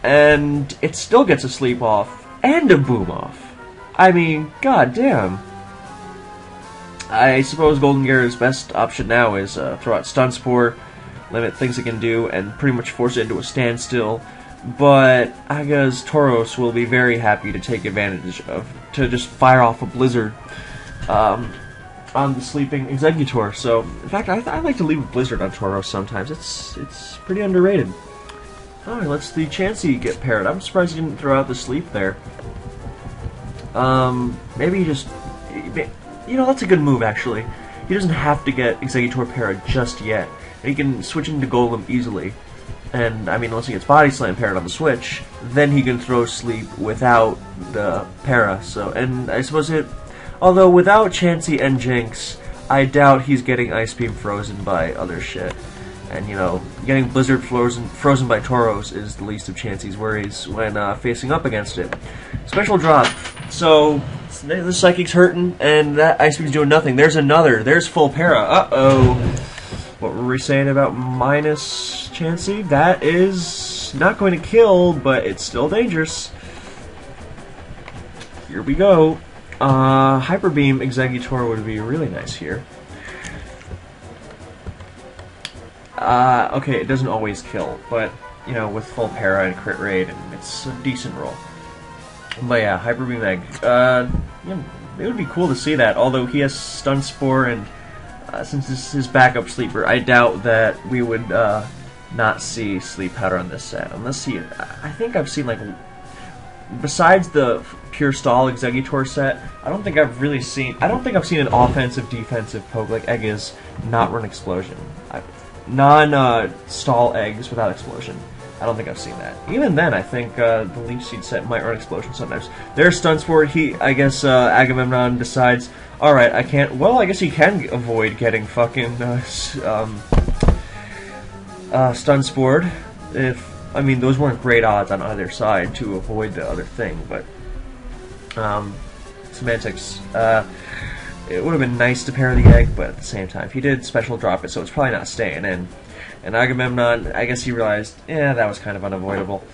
and it still gets a sleep off and a boom off. God damn. I suppose Golden Gyara's best option now is throw out Stun Spore, limit things it can do, and pretty much force it into a standstill. But Aga's Tauros will be very happy to take advantage to just fire off a Blizzard. On the sleeping Exeggutor. So, in fact, I like to leave a Blizzard on Tauros sometimes. It's pretty underrated. Alright, let's the Chansey get paired. I'm surprised he didn't throw out the sleep there. Maybe he just... that's a good move, actually. He doesn't have to get Exeggutor paired just yet. He can switch into Golem easily. And, unless he gets Body Slam paired on the switch, then he can throw sleep without the para. So, and I suppose although without Chansey and Jinx, I doubt he's getting Ice Beam frozen by other shit. And, getting Blizzard frozen by Tauros is the least of Chansey's worries when facing up against it. Special drop. So, the Psychic's hurting, and that Ice Beam's doing nothing. There's another. There's full para. Uh-oh. What were we saying about minus Chansey? That is not going to kill, but it's still dangerous. Here we go. Hyper Beam Exeggutor would be really nice here. Okay, it doesn't always kill, but, you know, with full para and crit rate, and it's a decent roll. But yeah, Hyper Beam Egg. Yeah, it would be cool to see that, although he has Stun Spore, and since this is his backup sleeper, I doubt that we would not see Sleep Powder on this set. Unless he, I think I've seen, like, besides the Pure Stall Exeggutor set, I don't think I've seen an offensive, defensive poke like Egg is not run Explosion. Non-stall eggs without Explosion. I don't think I've seen that. Even then, I think the Leaf Seed set might run Explosion sometimes. There's Stun Spore. I guess Agammemnon decides, alright, I can't... Well, I guess he can avoid getting fucking Stun Spored. I mean, those weren't great odds on either side to avoid the other thing, but... Semantics. It would have been nice to pair the egg, but at the same time, he did special drop it, so it's probably not staying in. And Agammemnon, I guess he realized, that was kind of unavoidable.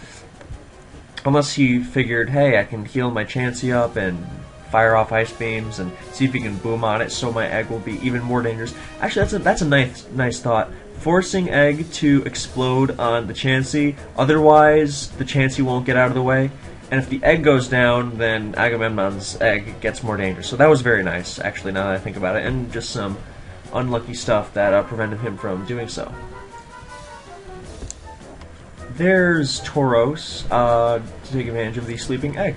Unless he figured, hey, I can heal my Chansey up and fire off Ice Beams and see if he can boom on it so my egg will be even more dangerous. Actually, that's a nice thought. Forcing egg to explode on the Chansey, otherwise the Chansey won't get out of the way. And if the egg goes down, then Agammemnon's egg gets more dangerous. So that was very nice, actually, now that I think about it. And just some unlucky stuff that prevented him from doing so. There's Tauros to take advantage of the sleeping egg.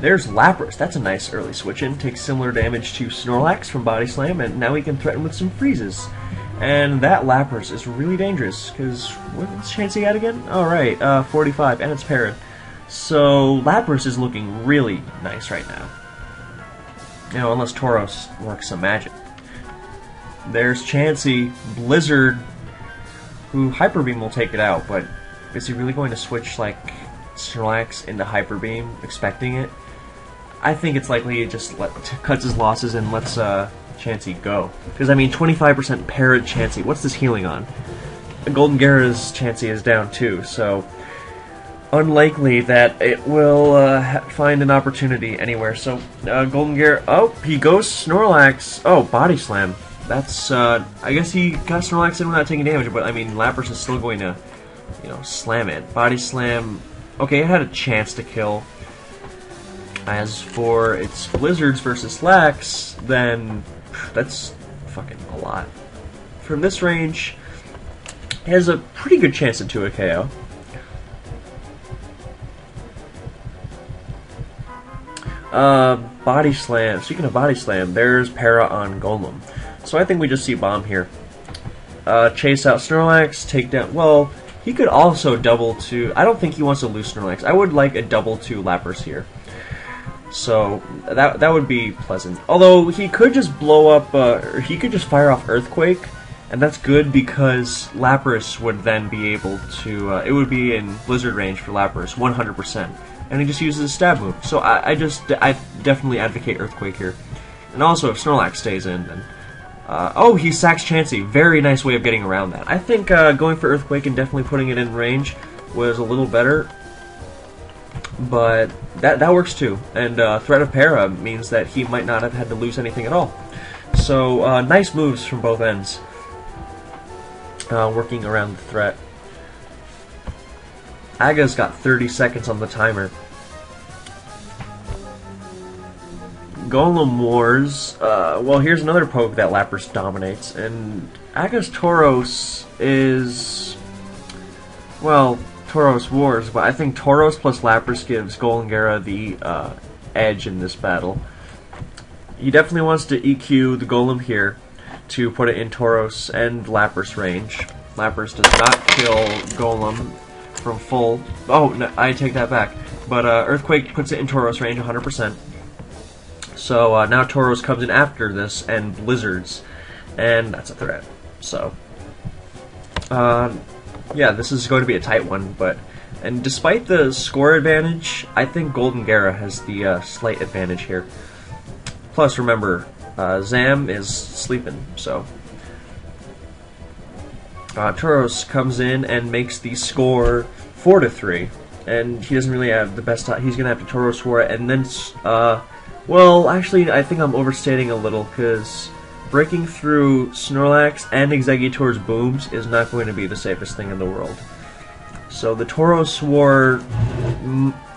There's Lapras. That's a nice early switch-in. Takes similar damage to Snorlax from Body Slam, and now he can threaten with some freezes. And that Lapras is really dangerous, because what's Chansey at again? Alright, 45, and it's parried. So Lapras is looking really nice right now. You know, unless Tauros works some magic. There's Chansey, Blizzard, who Hyper Beam will take it out, but is he really going to switch, like, Snorlax into Hyper Beam, expecting it? I think it's likely he just cuts his losses and lets Chansey go. Because, I mean, 25% parried Chansey, what's this healing on? Golden Gyarados Chansey is down too, so unlikely that it will find an opportunity anywhere. So Golden Gyarados, oh, he goes Snorlax. Oh, Body Slam. That's I guess he got Snorlax in without taking damage, but I mean Lapras is still going to, you know, slam it. Body Slam. Okay, it had a chance to kill. As for its Blizzards versus Lax, then that's fucking a lot. From this range, it has a pretty good chance into a KO. Body Slam. Speaking of Body Slam, there's Para on Golem. So I think we just see Bomb here. Chase out Snorlax, take down... Well, he could also double to... I don't think he wants to lose Snorlax. I would like a double to Lapras here. So that would be pleasant. Although he could just blow up... or he could just fire off Earthquake, and that's good because Lapras would then be able to... it would be in Blizzard range for Lapras, 100%. And he just uses a stab move. So I definitely advocate Earthquake here. And also, if Snorlax stays in, then... oh, he sacks Chansey. Very nice way of getting around that. I think going for Earthquake and definitely putting it in range was a little better. But that works too. And Threat of Para means that he might not have had to lose anything at all. So, nice moves from both ends. Working around the threat. Aga's got 30 seconds on the timer. Golem Wars, well, here's another poke that Lapras dominates, and Aga's Tauros is, well, Tauros Wars, but I think Tauros plus Lapras gives Golden Gyara the edge in this battle. He definitely wants to EQ the Golem here to put it in Tauros and Lapras range. Lapras does not kill Golem from full... Oh, no, I take that back. But Earthquake puts it in Tauros range 100%. So now Tauros comes in after this and Blizzards, and that's a threat. So, yeah, this is going to be a tight one, and despite the score advantage, I think Golden Gyara has the slight advantage here. Plus, remember, Zam is sleeping, so Tauros comes in and makes the score 4-3, and he doesn't really have the best time. He's gonna have to Tauros for it, and then, well, actually, I think I'm overstating a little, because breaking through Snorlax and Exeggutor's booms is not going to be the safest thing in the world. So the Tauros War,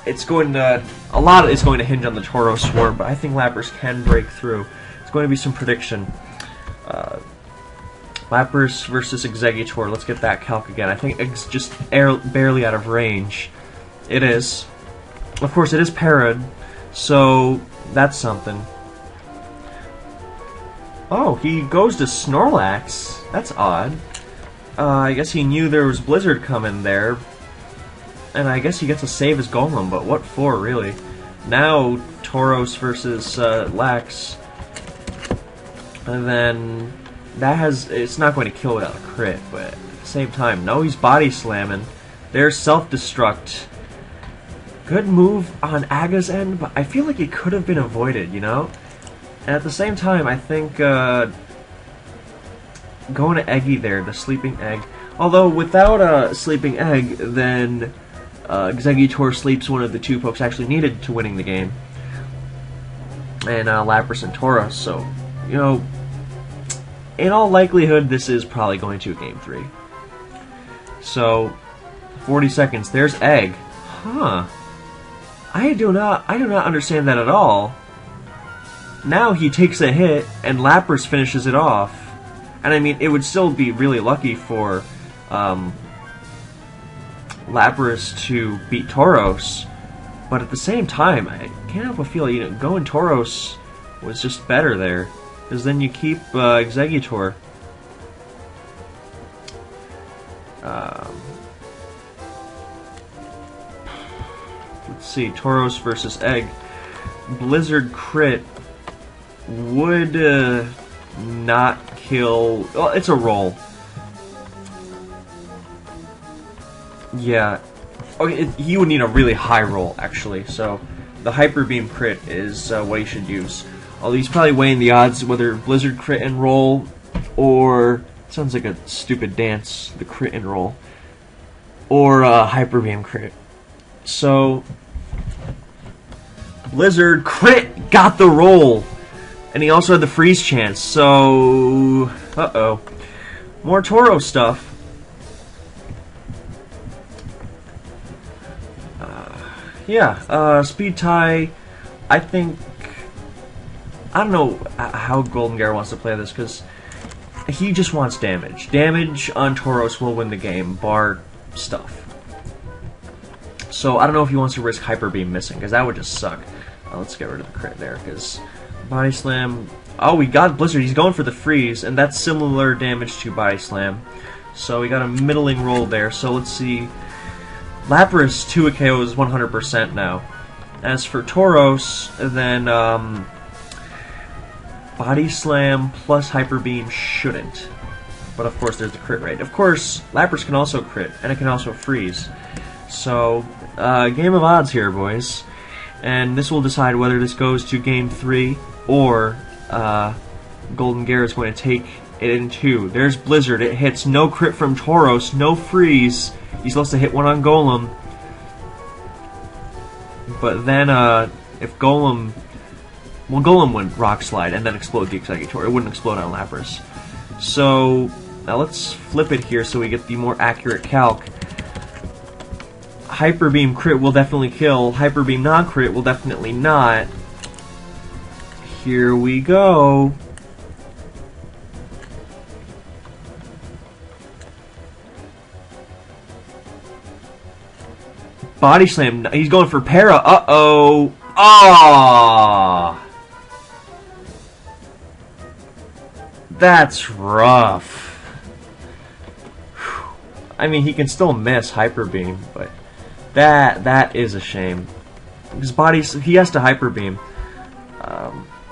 it's going to, a lot of it's going to hinge on the Tauros War, but I think Lapras can break through. It's going to be some prediction. Lapras versus Exeggutor. Let's get that calc again. I think it's just barely out of range. It is. Of course, it is parried, so that's something. Oh, he goes to Snorlax. That's odd. I guess he knew there was Blizzard coming there. And I guess he gets to save his Golem, but what for, really? Now, Tauros versus Lax. And then that has, it's not going to kill without a crit, but at the same time, no, he's body slamming. There's self-destruct. Good move on Aga's end, but I feel like it could have been avoided, you know? And at the same time, I think going to Eggy there, the sleeping egg. Although without a sleeping egg, then Exeggutor sleeps one of the two pokes actually needed to winning the game. And Lapras and Tauros, so, you know, in all likelihood, this is probably going to Game 3. So, 40 seconds. There's Egg. Huh. I do not understand that at all. Now he takes a hit, and Lapras finishes it off. And I mean, it would still be really lucky for Lapras to beat Tauros, but at the same time, I can't help but feel, you know, going Tauros was just better there. Because then you keep Exeggutor. Let's see, Tauros versus Egg. Blizzard crit would not kill. Well, it's a roll. Yeah. Okay, he would need a really high roll, actually. So the Hyper Beam crit is what he should use. Although he's probably weighing the odds whether Blizzard crit and roll, or sounds like a stupid dance, the crit and roll, or Hyper Beam crit. So Blizzard crit got the roll, and he also had the freeze chance. So more Tauros stuff. Speed tie. I think. I don't know how Golden Gyarados wants to play this, because he just wants damage. Damage on Tauros will win the game, bar stuff. So I don't know if he wants to risk Hyper Beam missing, because that would just suck. Let's get rid of the crit there, because Body Slam. Oh, we got Blizzard. He's going for the freeze, and that's similar damage to Body Slam. So we got a middling roll there. So let's see. Lapras 2 KO is 100% now. As for Tauros, then Body Slam plus Hyper Beam shouldn't. But of course there's the crit rate. Of course, Lapras can also crit, and it can also freeze. So, game of odds here, boys. And this will decide whether this goes to Game 3, or Golden Gyarados is going to take it in 2. There's Blizzard. It hits. No crit from Tauros. No freeze. He's supposed to hit one on Golem. But then, if Golem... Well, Golem would Rock Slide and then explode the Exeggutor. It wouldn't explode on Lapras. So, now let's flip it here so we get the more accurate calc. Hyper Beam crit will definitely kill. Hyper Beam non-crit will definitely not. Here we go. Body Slam. He's going for Para. Uh-oh. Ah. That's rough. I mean, he can still miss Hyper Beam, but that is a shame. His he has to Hyper Beam.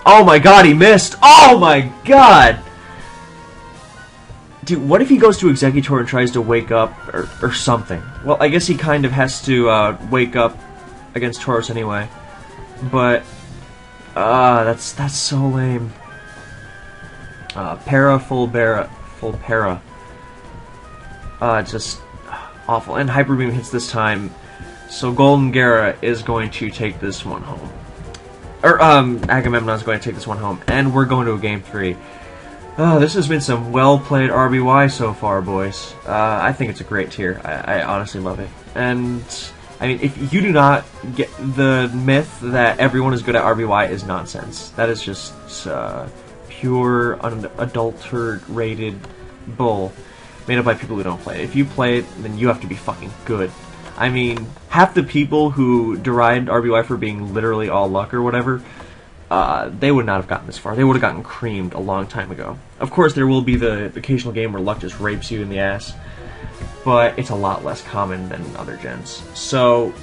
Oh my god, he missed! Oh my god! Dude, what if he goes to Exeggutor and tries to wake up or something? Well, I guess he kind of has to wake up against Tauros anyway. But that's so lame. Para full para. Just awful. And Hyper Beam hits this time, so Golden Gyara is going to take this one home. Or, Agammemnon is going to take this one home, and we're going to a Game 3. This has been some well-played RBY so far, boys. I think it's a great tier. I honestly love it. And, I mean, if you do not get the myth that everyone is good at RBY is nonsense. That is just pure, unadulterated bull made up by people who don't play it. If you play it, then you have to be fucking good. I mean, half the people who derided RBY for being literally all luck or whatever, they would not have gotten this far. They would have gotten creamed a long time ago. Of course, there will be the occasional game where luck just rapes you in the ass, but it's a lot less common than other gens. So,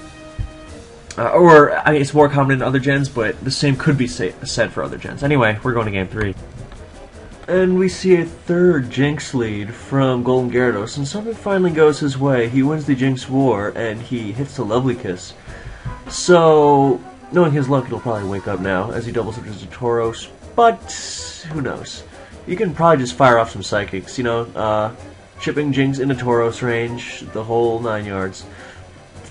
I mean, it's more common in other gens, but the same could be said for other gens. Anyway, we're going to Game 3. And we see a third Jinx lead from Golden Gyarados, and something finally goes his way. He wins the Jinx War, and he hits the Lovely Kiss. So, knowing his luck, he'll probably wake up now as he double switches to Tauros, but who knows. You can probably just fire off some Psychics, you know, chipping Jinx into Tauros range, the whole 9 yards.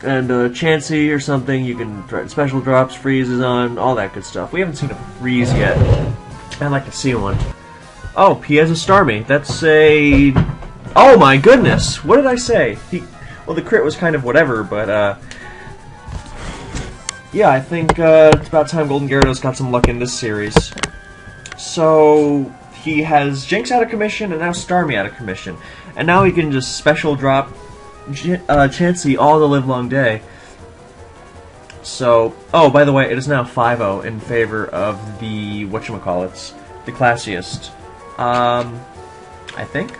And Chansey or something, you can threaten special drops, freezes on, all that good stuff. We haven't seen a freeze yet. I'd like to see one. Oh, he has a Starmie. That's a... Oh my goodness! What did I say? Well, the crit was kind of whatever, but, yeah, I think, it's about time Golden Gyarados got some luck in this series. So, he has Jinx out of commission, and now Starmie out of commission. And now he can just special drop Chansey all the livelong day. So, oh, by the way, it is now 5-0 in favor of the, whatchamacallits, the Classiest. I think?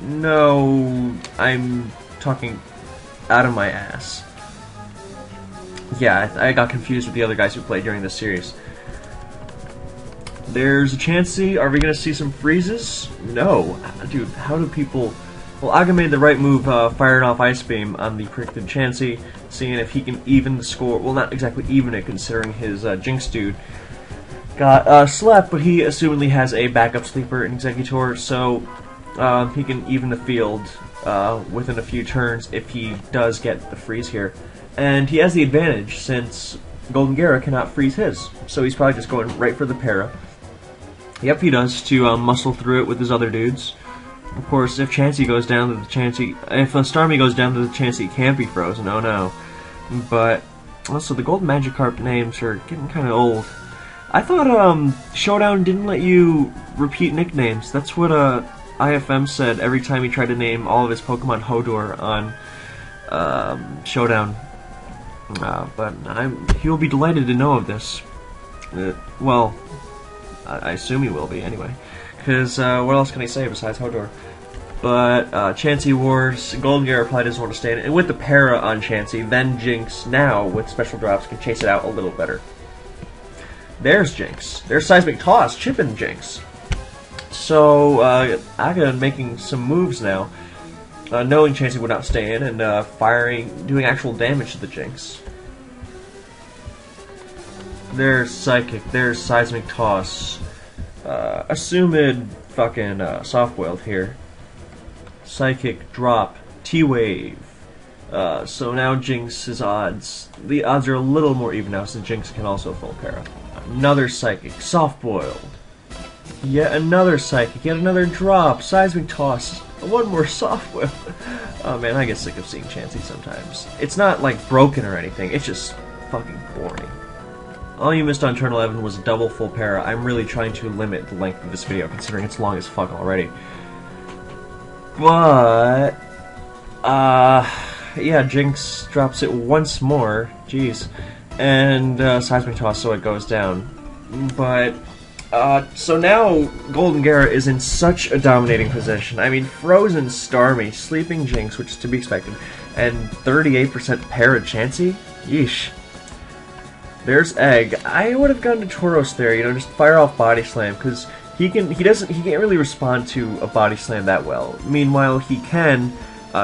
No, I'm talking out of my ass. Yeah, I got confused with the other guys who played during this series. There's a Chansey. Are we going to see some freezes? No. Dude, how do people... Well, Aga made the right move, firing off Ice Beam on the predicted Chansey, seeing if he can even the score. Well, not exactly even it, considering his Jinx dude got slept, but he assumedly has a backup sleeper in Exeggutor, so he can even the field within a few turns if he does get the freeze here. And he has the advantage since Golden Gyara cannot freeze his, so he's probably just going right for the para. Yep, he does, to muscle through it with his other dudes. Of course, if Chansey goes down to the Chansey, if Starmie goes down to the Chansey, it can't be frozen, oh no. But, also, the Golden Magikarp names are getting kind of old. I thought Showdown didn't let you repeat nicknames. That's what IFM said every time he tried to name all of his Pokemon Hodor on Showdown. But he will be delighted to know of this. Well, I assume he will be anyway. Because what else can he say besides Hodor? But Chansey Wars, Golden Gyara probably doesn't want to stay in it. And with the para on Chansey, then Jinx now with special drops can chase it out a little better. There's Jinx. There's Seismic Toss, chipping Jinx. So, Aga making some moves now, knowing Chansey would not stay in, and doing actual damage to the Jinx. There's Psychic, there's Seismic Toss. Assumed fucking soft-boiled here. Psychic, drop, T-Wave. So now Jinx's odds, the odds are a little more even now since Jinx can also full para. Another Psychic, soft-boiled. Yet another Psychic, yet another drop, Seismic Toss, one more soft-boiled. Oh man, I get sick of seeing Chansey sometimes. It's not like broken or anything, it's just fucking boring. All you missed on turn 11 was a double full para. I'm really trying to limit the length of this video considering it's long as fuck already. But, yeah, Jinx drops it once more, jeez, and Seismic Toss so it goes down. But, so now Golden Gyara is in such a dominating position. I mean, Frozen Starmie, Sleeping Jinx, which is to be expected, and 38% para Chansey? Yeesh. There's Egg. I would have gone to Tauros there, you know, just fire off Body Slam, because he can't really respond to a Body Slam that well. Meanwhile, he can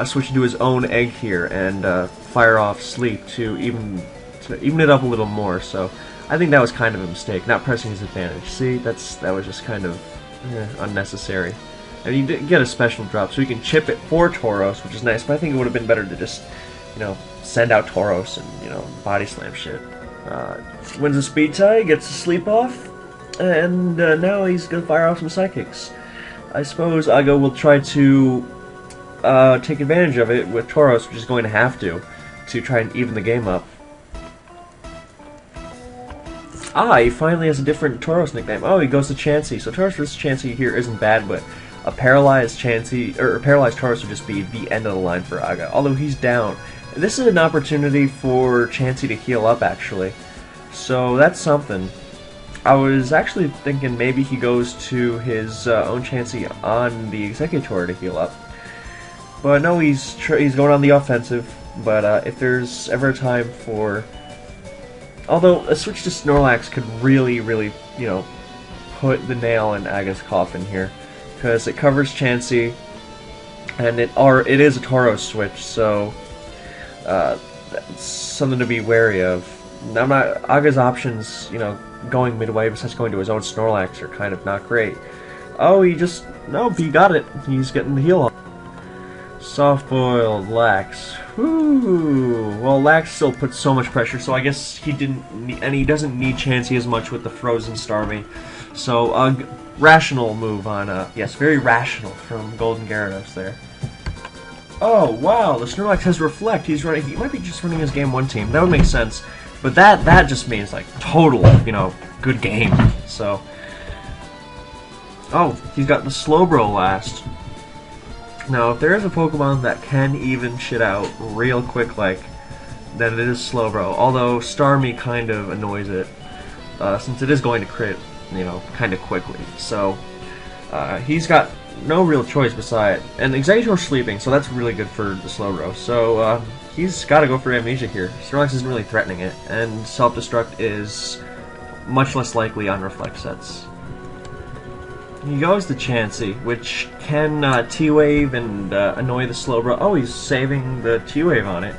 switch into his own Egg here and fire off Sleep to even it up a little more. So I think that was kind of a mistake, not pressing his advantage. See, that was just kind of unnecessary. And you did get a special drop, so you can chip it for Tauros, which is nice, but I think it would have been better to just, you know, send out Tauros and, you know, body slam shit. Wins a speed tie, gets a sleep off, and now he's gonna fire off some psychics. I suppose Aga will try to take advantage of it with Tauros, which is going to have to try and even the game up. He finally has a different Tauros nickname. Oh, he goes to Chansey. So Tauros versus Chansey here isn't bad, but a paralyzed Chansey, or a paralyzed Tauros would just be the end of the line for Aga. Although he's down. This is an opportunity for Chansey to heal up, actually. So that's something. I was actually thinking maybe he goes to his own Chansey on the Exeggutor to heal up. But no, he's going on the offensive. But if there's ever a time for... Although, a switch to Snorlax could really, you know, put the nail in Aga's coffin here. Because it covers Chansey, and it is a Tauros switch, so that's something to be wary of. Now, Aga's options, you know, going midway besides going to his own Snorlax are kind of not great. Oh, nope, he got it. He's getting the heal on. Soft-boiled Lax. Whoo! Well, Lax still puts so much pressure, so I guess he he doesn't need Chansey as much with the Frozen Starmie. So, rational move on, yes, very rational from Golden Gyarados there. Oh, wow, the Snorlax has Reflect. He might be just running his Game 1 team. That would make sense. But that just means, like, total, you know, good game. So, oh, he's got the Slowbro last. Now, if there is a Pokemon that can even shit out real quick, like, then it is Slowbro. Although Starmie kind of annoys it, since it is going to crit, you know, kind of quickly. So, he's got no real choice beside. And Exeggutor's sleeping, so that's really good for the Slowbro. So, he's got to go for Amnesia here. Snorlax isn't really threatening it, and Self-Destruct is much less likely on Reflect sets. He goes to Chansey, which can T-Wave and annoy the Slowbro. Oh, he's saving the T-Wave on it.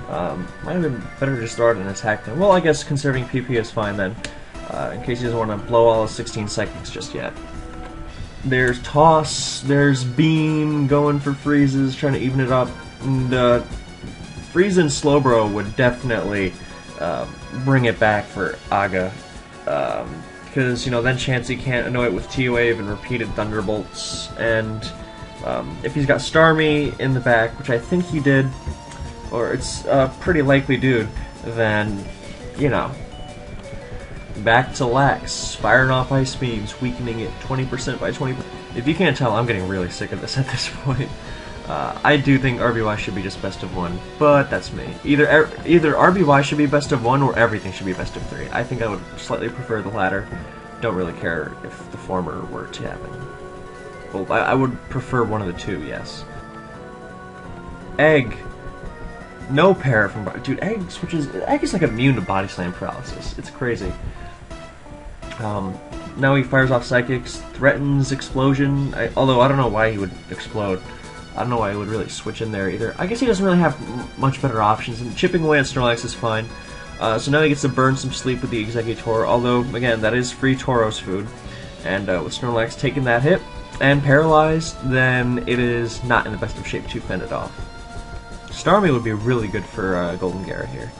Might have been better to just throw it and attack them. Well, I guess conserving PP is fine then, in case he doesn't want to blow all his 16 Psychics just yet. There's Toss, there's Beam going for Freezes, trying to even it up. And Freeze and Slowbro would definitely bring it back for Aga. Because, you know, then Chansey can't annoy it with T-Wave and repeated Thunderbolts, and if he's got Starmie in the back, which I think he did, or it's a pretty likely dude, then, you know, back to Lax, firing off Ice Beams, weakening it 20% by 20%. If you can't tell, I'm getting really sick of this at this point. I do think RBY should be just best of 1, but that's me. Either RBY should be best of 1 or everything should be best of 3. I think I would slightly prefer the latter. Don't really care if the former were to happen. Well, I would prefer one of the two, yes. Egg. No para from... Dude, Egg is like immune to Body Slam paralysis. It's crazy. Now he fires off Psychics, threatens Explosion, although I don't know why he would explode. I don't know why he would really switch in there either. I guess he doesn't really have much better options, and chipping away at Snorlax is fine. So now he gets to burn some sleep with the Exeggutor, although, again, that is free Tauros food. And with Snorlax taking that hit and paralyzed, then it is not in the best of shape to fend it off. Starmie would be really good for Golden Gyara here.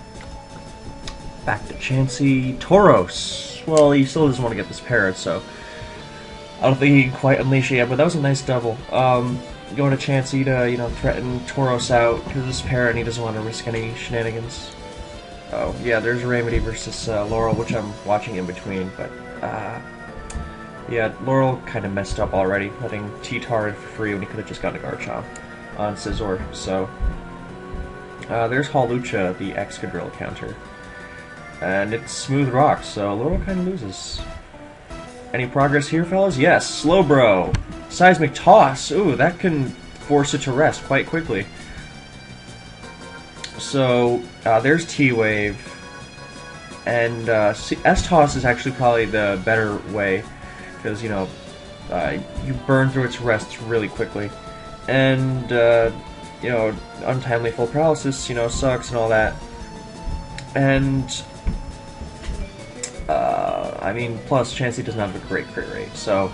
Back to Chansey. Tauros. Well, he still doesn't want to get this parrot, so I don't think he can quite unleash it yet, but that was a nice double. Going to Chansey to, you know, threaten Tauros out because this parrot and he doesn't want to risk any shenanigans. Oh, yeah, there's Remedy versus Laurel, which I'm watching in between, but, yeah, Laurel kind of messed up already, letting T-Tar in for free when he could have just gotten a Garchomp on Scizor, so... there's Hawlucha, the Excadrill counter. And it's Smooth Rock, so Laurel kind of loses. Any progress here, fellas? Yes, Slowbro! Seismic Toss! Ooh, that can force it to rest quite quickly. So, there's T-Wave. And S-Toss is actually probably the better way, because, you know, you burn through its rest really quickly. And, you know, untimely full paralysis, you know, sucks and all that. And, I mean, plus Chansey doesn't have a great crit rate, so...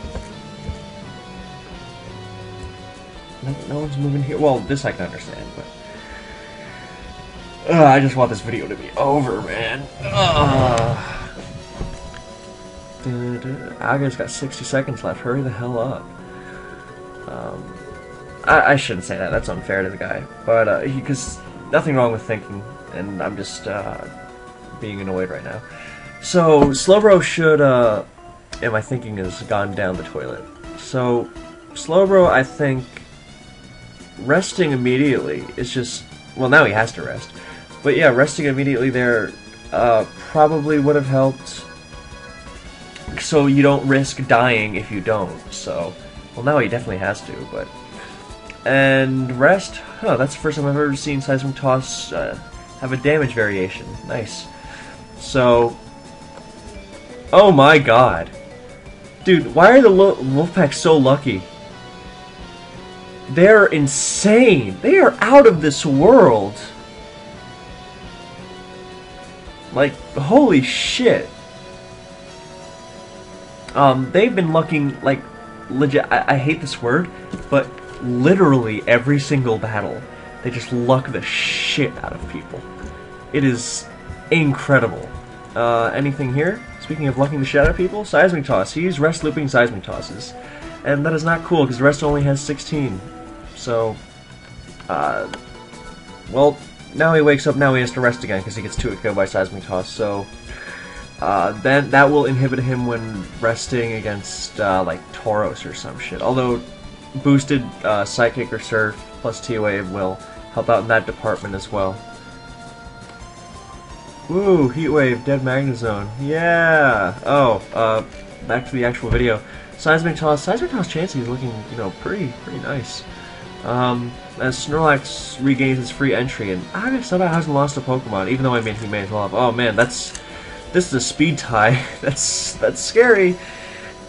No one's moving here. Well, this I can understand, but I just want this video to be over, man. Aga's got 60 seconds left. Hurry the hell up. I shouldn't say that. That's unfair to the guy. But because nothing wrong with thinking, and I'm just being annoyed right now. So Slowbro should. And my thinking has gone down the toilet. So Slowbro, I think, resting immediately is just. Well, now he has to rest. But yeah, resting immediately there probably would have helped. So you don't risk dying if you don't. So, well, now he definitely has to. But and rest. Huh, that's the first time I've ever seen Seismic Toss have a damage variation. Nice. So, oh my god, dude, why are the Wolfpack so lucky? They're insane. They are out of this world. Like, holy shit. They've been lucking, like, legit, I hate this word, but literally every single battle, they just luck the shit out of people. It is incredible. Anything here? Speaking of lucking the shit out of people, Seismic Toss. He's rest looping Seismic Tosses. And that is not cool, because the rest only has 16. So, well, now he wakes up, now he has to rest again, because he gets 2-KO by Seismic Toss, so then that will inhibit him when resting against, like, Tauros or some shit. Although, boosted Psychic or Surf plus T-Wave will help out in that department as well. Woo, Heat Wave, Dead Magnezone. Yeah! Oh, back to the actual video. Seismic Toss Chansey is looking, you know, pretty nice. As Snorlax regains its free entry, and Aga somehow hasn't lost a Pokemon, even though I mean he may as well have. Oh man, this is a speed tie. that's scary.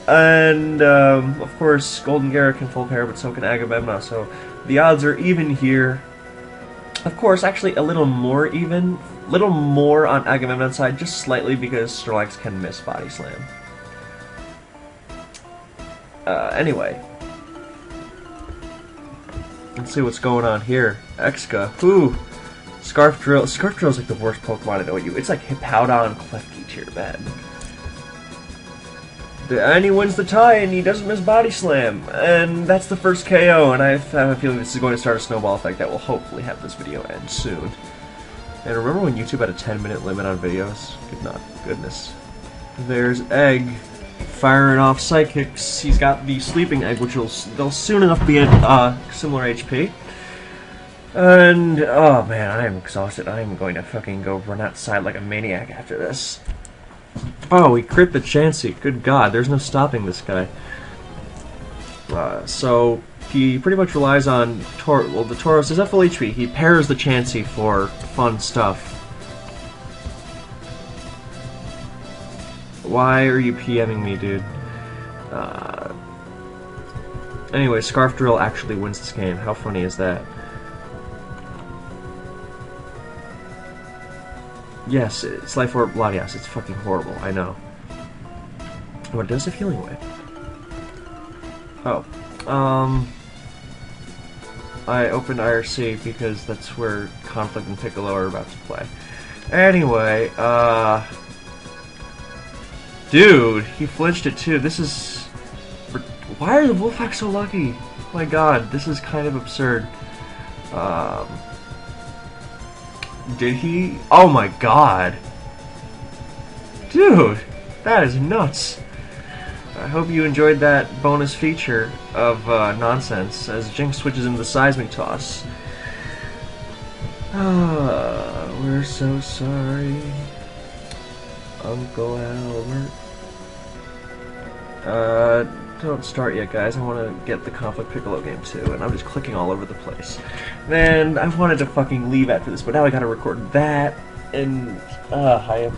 And of course, Golden Gyarados can full pair, but so can Agammemnon. So the odds are even here. Of course, actually a little more even, little more on Agammemnon's side, just slightly because Snorlax can miss Body Slam. Anyway. Let's see what's going on here. Exeggutor. Ooh. Scarf Drill. Scarf Drill is like the worst Pokemon to know you. It's like Hippowdon Klefki tier bad. And he wins the tie and he doesn't miss Body Slam. And that's the first KO, and I have a feeling this is going to start a snowball effect that will hopefully have this video end soon. And remember when YouTube had a 10-minute limit on videos? Goodness. There's Egg. Firing off Psychics. He's got the Sleeping Egg, which they'll soon enough be at similar HP. And, oh man, I am exhausted. I am going to fucking go run outside like a maniac after this. Oh, he crit the Chansey. Good god, there's no stopping this guy. So, he pretty much relies on the Tauros is at full HP. He pairs the Chansey for fun stuff. Why are you PMing me, dude? Anyway, Scarf Drill actually wins this game. How funny is that? Yes, it's Life Orb Latias. It's fucking horrible, I know. What does have Healing Wave? Oh. I opened IRC because that's where Conflict and Piccolo are about to play. Anyway, dude, he flinched it too. This is... Why are the Wolfpack so lucky? Oh my god, this is kind of absurd. Did he? Oh my god. Dude, that is nuts. I hope you enjoyed that bonus feature of nonsense as Jinx switches into the Seismic Toss. We're so sorry, Uncle Albert. Don't start yet, guys. I want to get the Conflict Piccolo game too, and I'm just clicking all over the place. Man, I wanted to fucking leave after this, but now I gotta record that, and I am.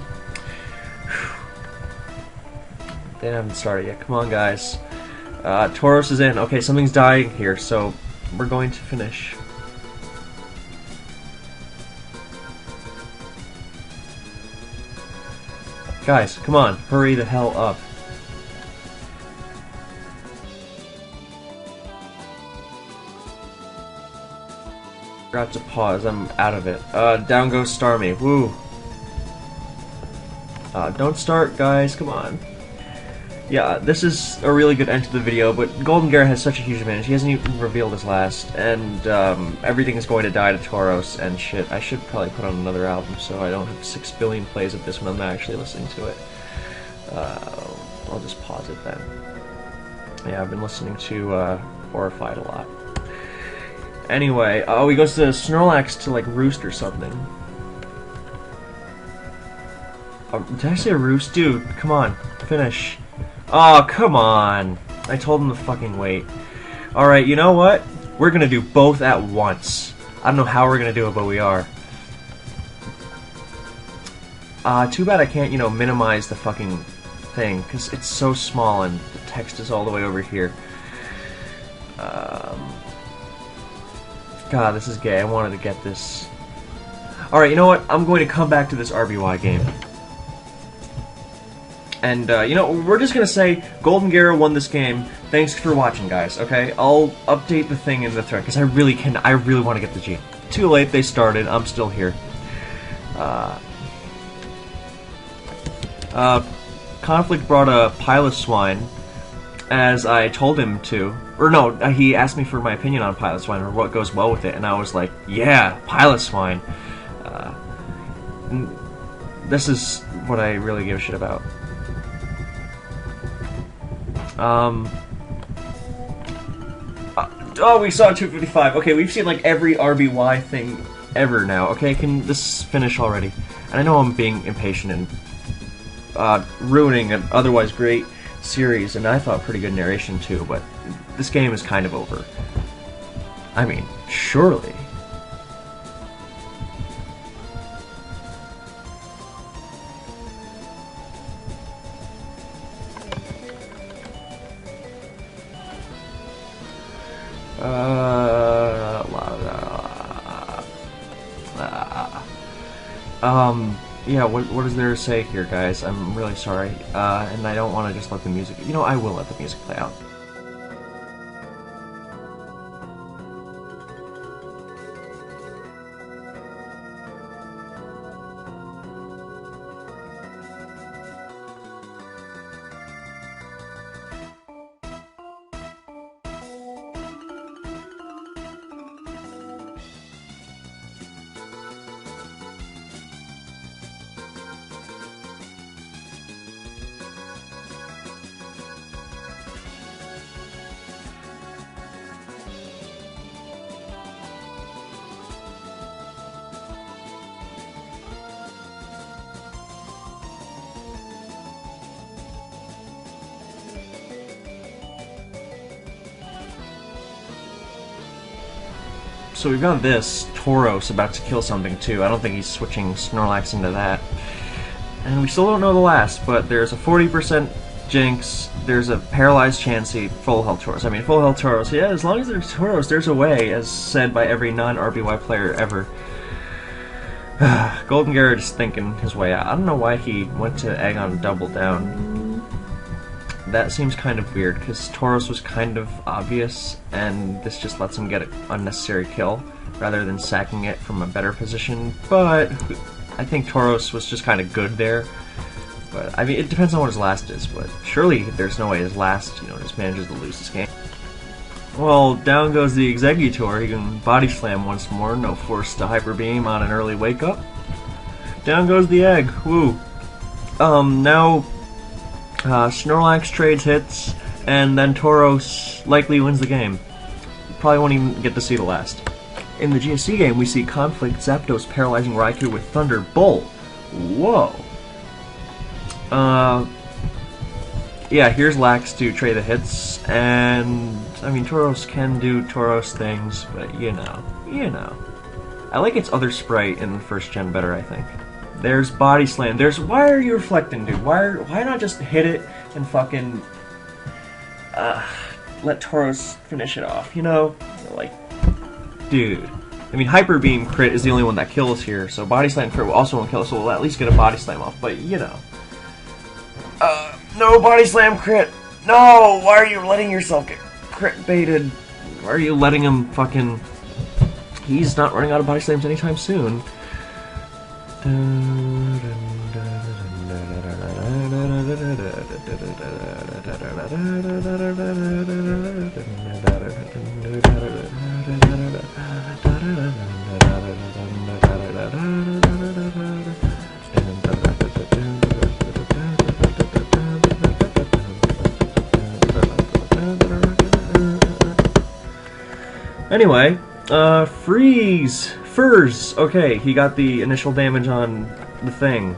They haven't started yet. Come on, guys. Tauros is in. Okay, something's dying here, so we're going to finish. Guys, come on, hurry the hell up. Forgot to pause. I'm out of it. Down goes Starmie. Woo. Don't start, guys. Come on. Yeah, this is a really good end to the video, but Golden Gyarados has such a huge advantage. He hasn't even revealed his last, and everything is going to die to Tauros and shit. I should probably put on another album so I don't have 6 billion plays of this when I'm not actually listening to it. I'll just pause it then. Yeah, I've been listening to Horrified a lot. Anyway, oh, he goes to Snorlax to, like, roost or something. Did I say a roost? Dude, come on, finish. Oh, come on. I told him to fucking wait. Alright, you know what? We're gonna do both at once. I don't know how we're gonna do it, but we are. Too bad I can't, you know, minimize the fucking thing, because it's so small and the text is all the way over here. God, this is gay. I wanted to get this. Alright, you know what? I'm going to come back to this RBY game. And, you know, we're just gonna say Golden Gyarados won this game. Thanks for watching, guys, okay? I'll update the thing in the thread, because I really want to get the G. Too late, they started. I'm still here. Conflict brought a Piloswine, as I told him to. Or no, he asked me for my opinion on Piloswine, or what goes well with it, and I was like, yeah, Piloswine. This is what I really give a shit about. Oh, we saw 255. Okay, we've seen like every RBY thing ever now. Okay, can this finish already? And I know I'm being impatient and ruining an otherwise great series, and I thought pretty good narration too, but this game is kind of over. I mean, surely. Yeah, what is there to say here, guys? I'm really sorry, and I don't want to just let the music... You know, I will let the music play out. So we've got this Tauros about to kill something too. I don't think he's switching Snorlax into that. And we still don't know the last, but there's a 40% Jinx, there's a paralyzed Chansey, full health Tauros. I mean, full health Tauros. Yeah, as long as there's Tauros, there's a way, as said by every non-RBY player ever. Golden Gyarados is thinking his way out. I don't know why he went to Egg on Double Down. That seems kind of weird, because Tauros was kind of obvious, and this just lets him get an unnecessary kill, rather than sacking it from a better position, but I think Tauros was just kind of good there. But, I mean, it depends on what his last is, but surely there's no way his last, you know, just manages to lose this game. Well, down goes the Exeggutor. He can Body Slam once more, no force to Hyper Beam on an early wake-up. Down goes the Egg, woo. Now... Snorlax trades hits, and then Tauros likely wins the game. Probably won't even get to see the last. In the GSC game, we see Conflict Zapdos paralyzing Raikou with Thunderbolt. Whoa. Yeah, here's Lax to trade the hits, and I mean, Tauros can do Tauros things, but you know. I like its other sprite in the first gen better, I think. There's Body Slam. There's... Why are you reflecting, dude? Why not just hit it and fucking... let Tauros finish it off, you know? Like... Dude. I mean, Hyper Beam crit is the only one that kills here, so Body Slam crit will also won't kill, so we'll at least get a Body Slam off, but, you know. No Body Slam crit! No! Why are you letting yourself get crit baited? Why are you letting him fucking... he's not running out of body slams anytime soon. Anyway, freeze! Furs! Okay, he got the initial damage on the thing.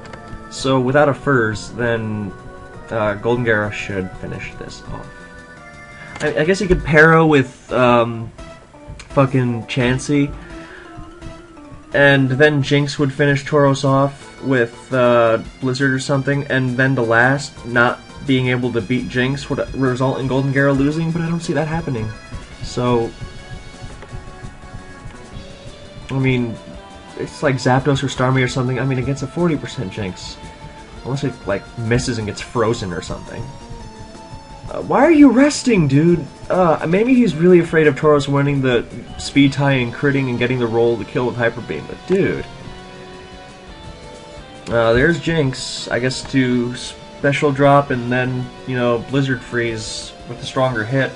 So without a Furs, then Golden Gyarados should finish this off. I guess he could Para with fucking Chansey, and then Jinx would finish Tauros off with Blizzard or something, and then the last, not being able to beat Jinx, would result in Golden Gyarados losing, but I don't see that happening. So, I mean, it's like Zapdos or Starmie or something. I mean, it gets a 40% Jinx. Unless it, like, misses and gets frozen or something. Why are you resting, dude? Maybe he's really afraid of Tauros winning the speed tie and critting and getting the roll to kill with Hyper Beam, but dude. There's Jinx. I guess to special drop and then, you know, Blizzard Freeze with a stronger hit.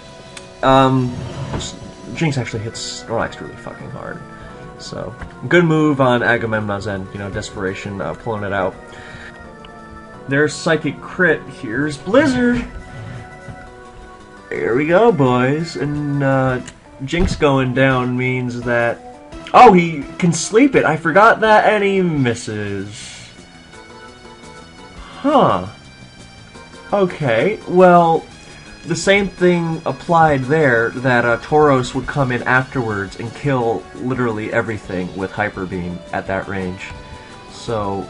Jinx actually hits Snorlax really fucking hard. So, good move on Agammemnon's end, you know, desperation, pulling it out. There's Psychic Crit, here's Blizzard! There we go, boys, and Jinx going down means that... Oh, he can sleep it, I forgot that, and he misses. Huh. Okay, well... The same thing applied there, that Tauros would come in afterwards and kill literally everything with Hyper Beam at that range. So,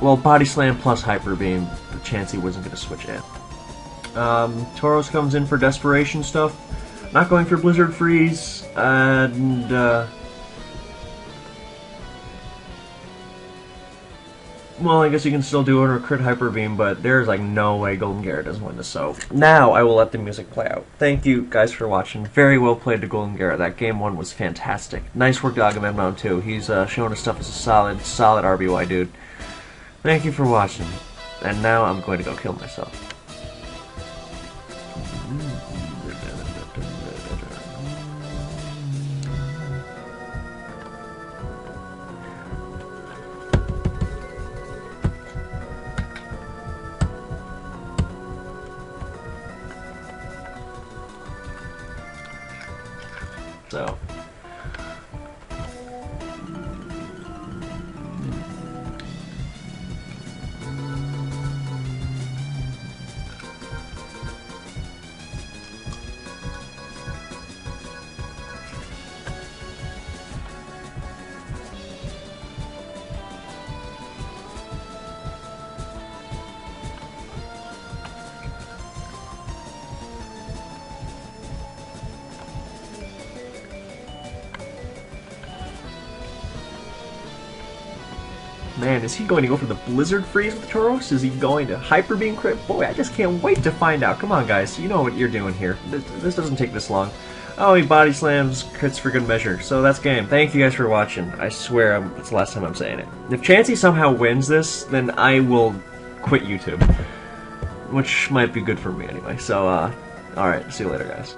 well, Body Slam plus Hyper Beam, the chance he wasn't going to switch in. Tauros comes in for Desperation stuff, not going for Blizzard Freeze, and, well, I guess you can still do it or crit Hyper Beam, but there's like no way Golden Gyarados doesn't win this, so now I will let the music play out. Thank you guys for watching. Very well played to Golden Gyarados. That game 1 was fantastic. Nice work to Agammemnon too. He's showing his stuff as a solid RBY dude. Thank you for watching. And now I'm going to go kill myself. So, man, is he going to go for the Blizzard Freeze with Tauros? Is he going to Hyper Beam crit? Boy, I just can't wait to find out. Come on, guys. You know what you're doing here. This doesn't take this long. Oh, he Body Slams, crits for good measure. So that's game. Thank you guys for watching. I swear it's the last time I'm saying it. If Chansey somehow wins this, then I will quit YouTube. Which might be good for me anyway. So, alright. See you later, guys.